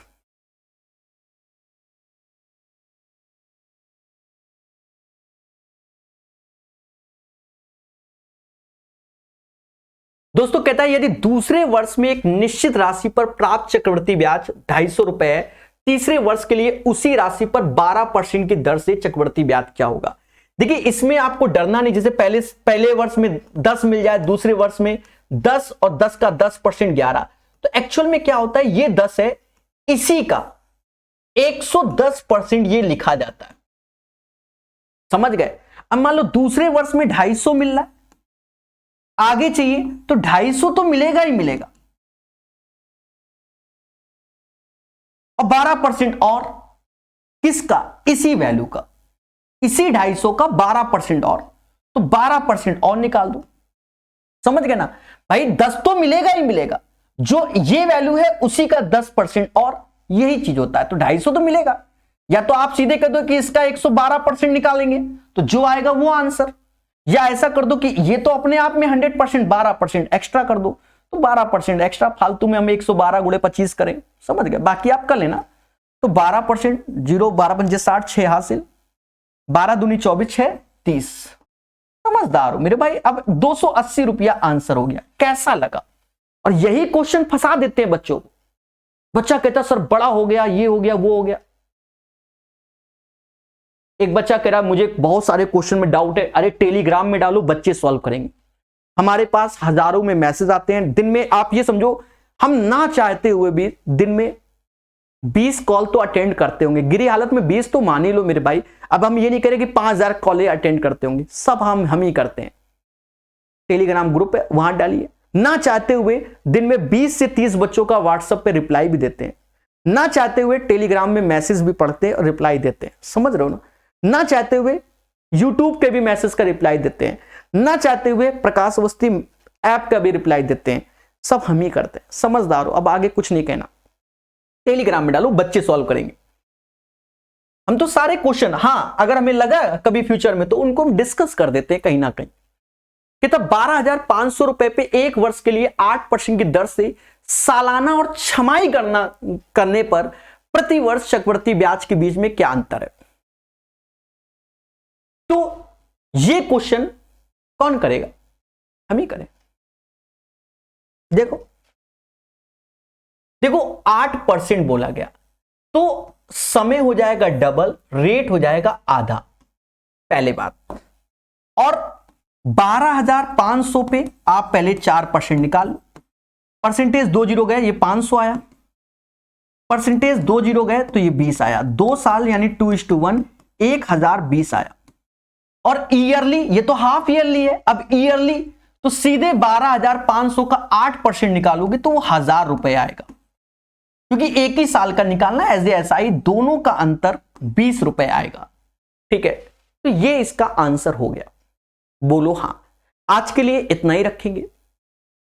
दोस्तों कहता है यदि दूसरे वर्ष में एक निश्चित राशि पर प्राप्त चक्रवृद्धि ब्याज 250 रुपए है, तीसरे वर्ष के लिए उसी राशि पर 12% की दर से चक्रवृद्धि ब्याज क्या होगा? देखिए इसमें आपको डरना नहीं, जैसे पहले वर्ष में 10 मिल जाए, दूसरे वर्ष में 10 और 10 का 10% 11। तो एक्चुअल में क्या होता है, ये 10 है, इसी का 110% ये लिखा जाता है। समझ गए? अब मान लो दूसरे वर्ष में 250 मिल रहा है, आगे चाहिए तो 250 तो मिलेगा ही मिलेगा, और 12% और किसका? इसी वैल्यू का। इसी 250 का 12% और, तो 12% और निकाल दो। समझ गए ना भाई, 10 तो मिलेगा ही मिलेगा, जो ये वैल्यू है उसी का 10% और, यही चीज होता है। तो 250 तो मिलेगा, या तो आप सीधे कह दो कि इसका 112% निकालेंगे तो जो आएगा वो आंसर, या ऐसा कर दो कि ये तो अपने आप में 100%, 12% एक्स्ट्रा कर दो, तो 12% एक्स्ट्रा, फालतू में हम 112 गुणे 25 करें। समझ गए, बाकी आप कर लेना। तो 12%, 0 12 पंजे 60, 6 हासिल, 12 दूनी 24, 6 30। समझदार हो मेरे भाई। अब 280 रुपया आंसर हो गया, कैसा लगा? और यही क्वेश्चन फंसा देते हैं बच्चों को। बच्चा कहता सर बड़ा हो गया, ये हो गया, वो हो गया। एक बच्चा कह रहा मुझे बहुत सारे क्वेश्चन में डाउट है, अरे टेलीग्राम में डालो, बच्चे सॉल्व करेंगे। हमारे पास हजारों में मैसेज आते हैं दिन में, आप ये समझो हम ना चाहते हुए भी दिन में 20 कॉल तो अटेंड करते होंगे, गिरी हालत में 20 तो मान ही लो मेरे भाई। अब हम ये नहीं करें कि 5000 कॉल अटेंड करते होंगे, सब हम ही करते हैं। टेलीग्राम ग्रुप है, वहां डालिए। ना चाहते हुए दिन में 20 से 30 बच्चों का व्हाट्सएप पे रिप्लाई भी देते हैं, ना चाहते हुए टेलीग्राम में मैसेज भी पढ़ते हैं और रिप्लाई देते हैं। समझ रहे हो ना चाहते हुए यूट्यूब के भी मैसेज का रिप्लाई देते हैं, ना चाहते हुए प्रकाश अवस्थी ऐप का भी रिप्लाई देते हैं, सब हम ही करते हैं। समझदार हो, अब आगे कुछ नहीं कहना। टेलीग्राम में डालो, बच्चे सॉल्व करेंगे। हम तो सारे क्वेश्चन, हां अगर हमें लगा कभी फ्यूचर में तो उनको हम डिस्कस कर देते हैं कहीं ना कहीं। कितना 12,500 रुपए पे 1 वर्ष के लिए 8% की दर से सालाना और छमाही करने पर प्रति वर्ष चक्रवृद्धि ब्याज के बीच में क्या अंतर है? तो ये क्वेश्चन कौन करेगा? हम ही करें। देखो 8% बोला गया तो समय हो जाएगा डबल, रेट हो जाएगा आधा, पहले बात। और 12,500 पे आप पहले 4% निकाल लो। परसेंटेज 2 जीरो गए, ये 500 आया। परसेंटेज 2 जीरो गए तो ये 20 आया। 2 साल यानी 2:1, 1020 आया। और ईयरली, ये तो हाफ ईयरली है। अब ईयरली तो सीधे 12,500 का 8% निकालोगे तो वो 1000 रुपए आएगा, क्योंकि एक ही साल का निकालना एज ए एसआई, दोनों का अंतर 20 रुपए आएगा। ठीक है, तो ये इसका आंसर हो गया। बोलो हां। आज के लिए इतना ही रखेंगे।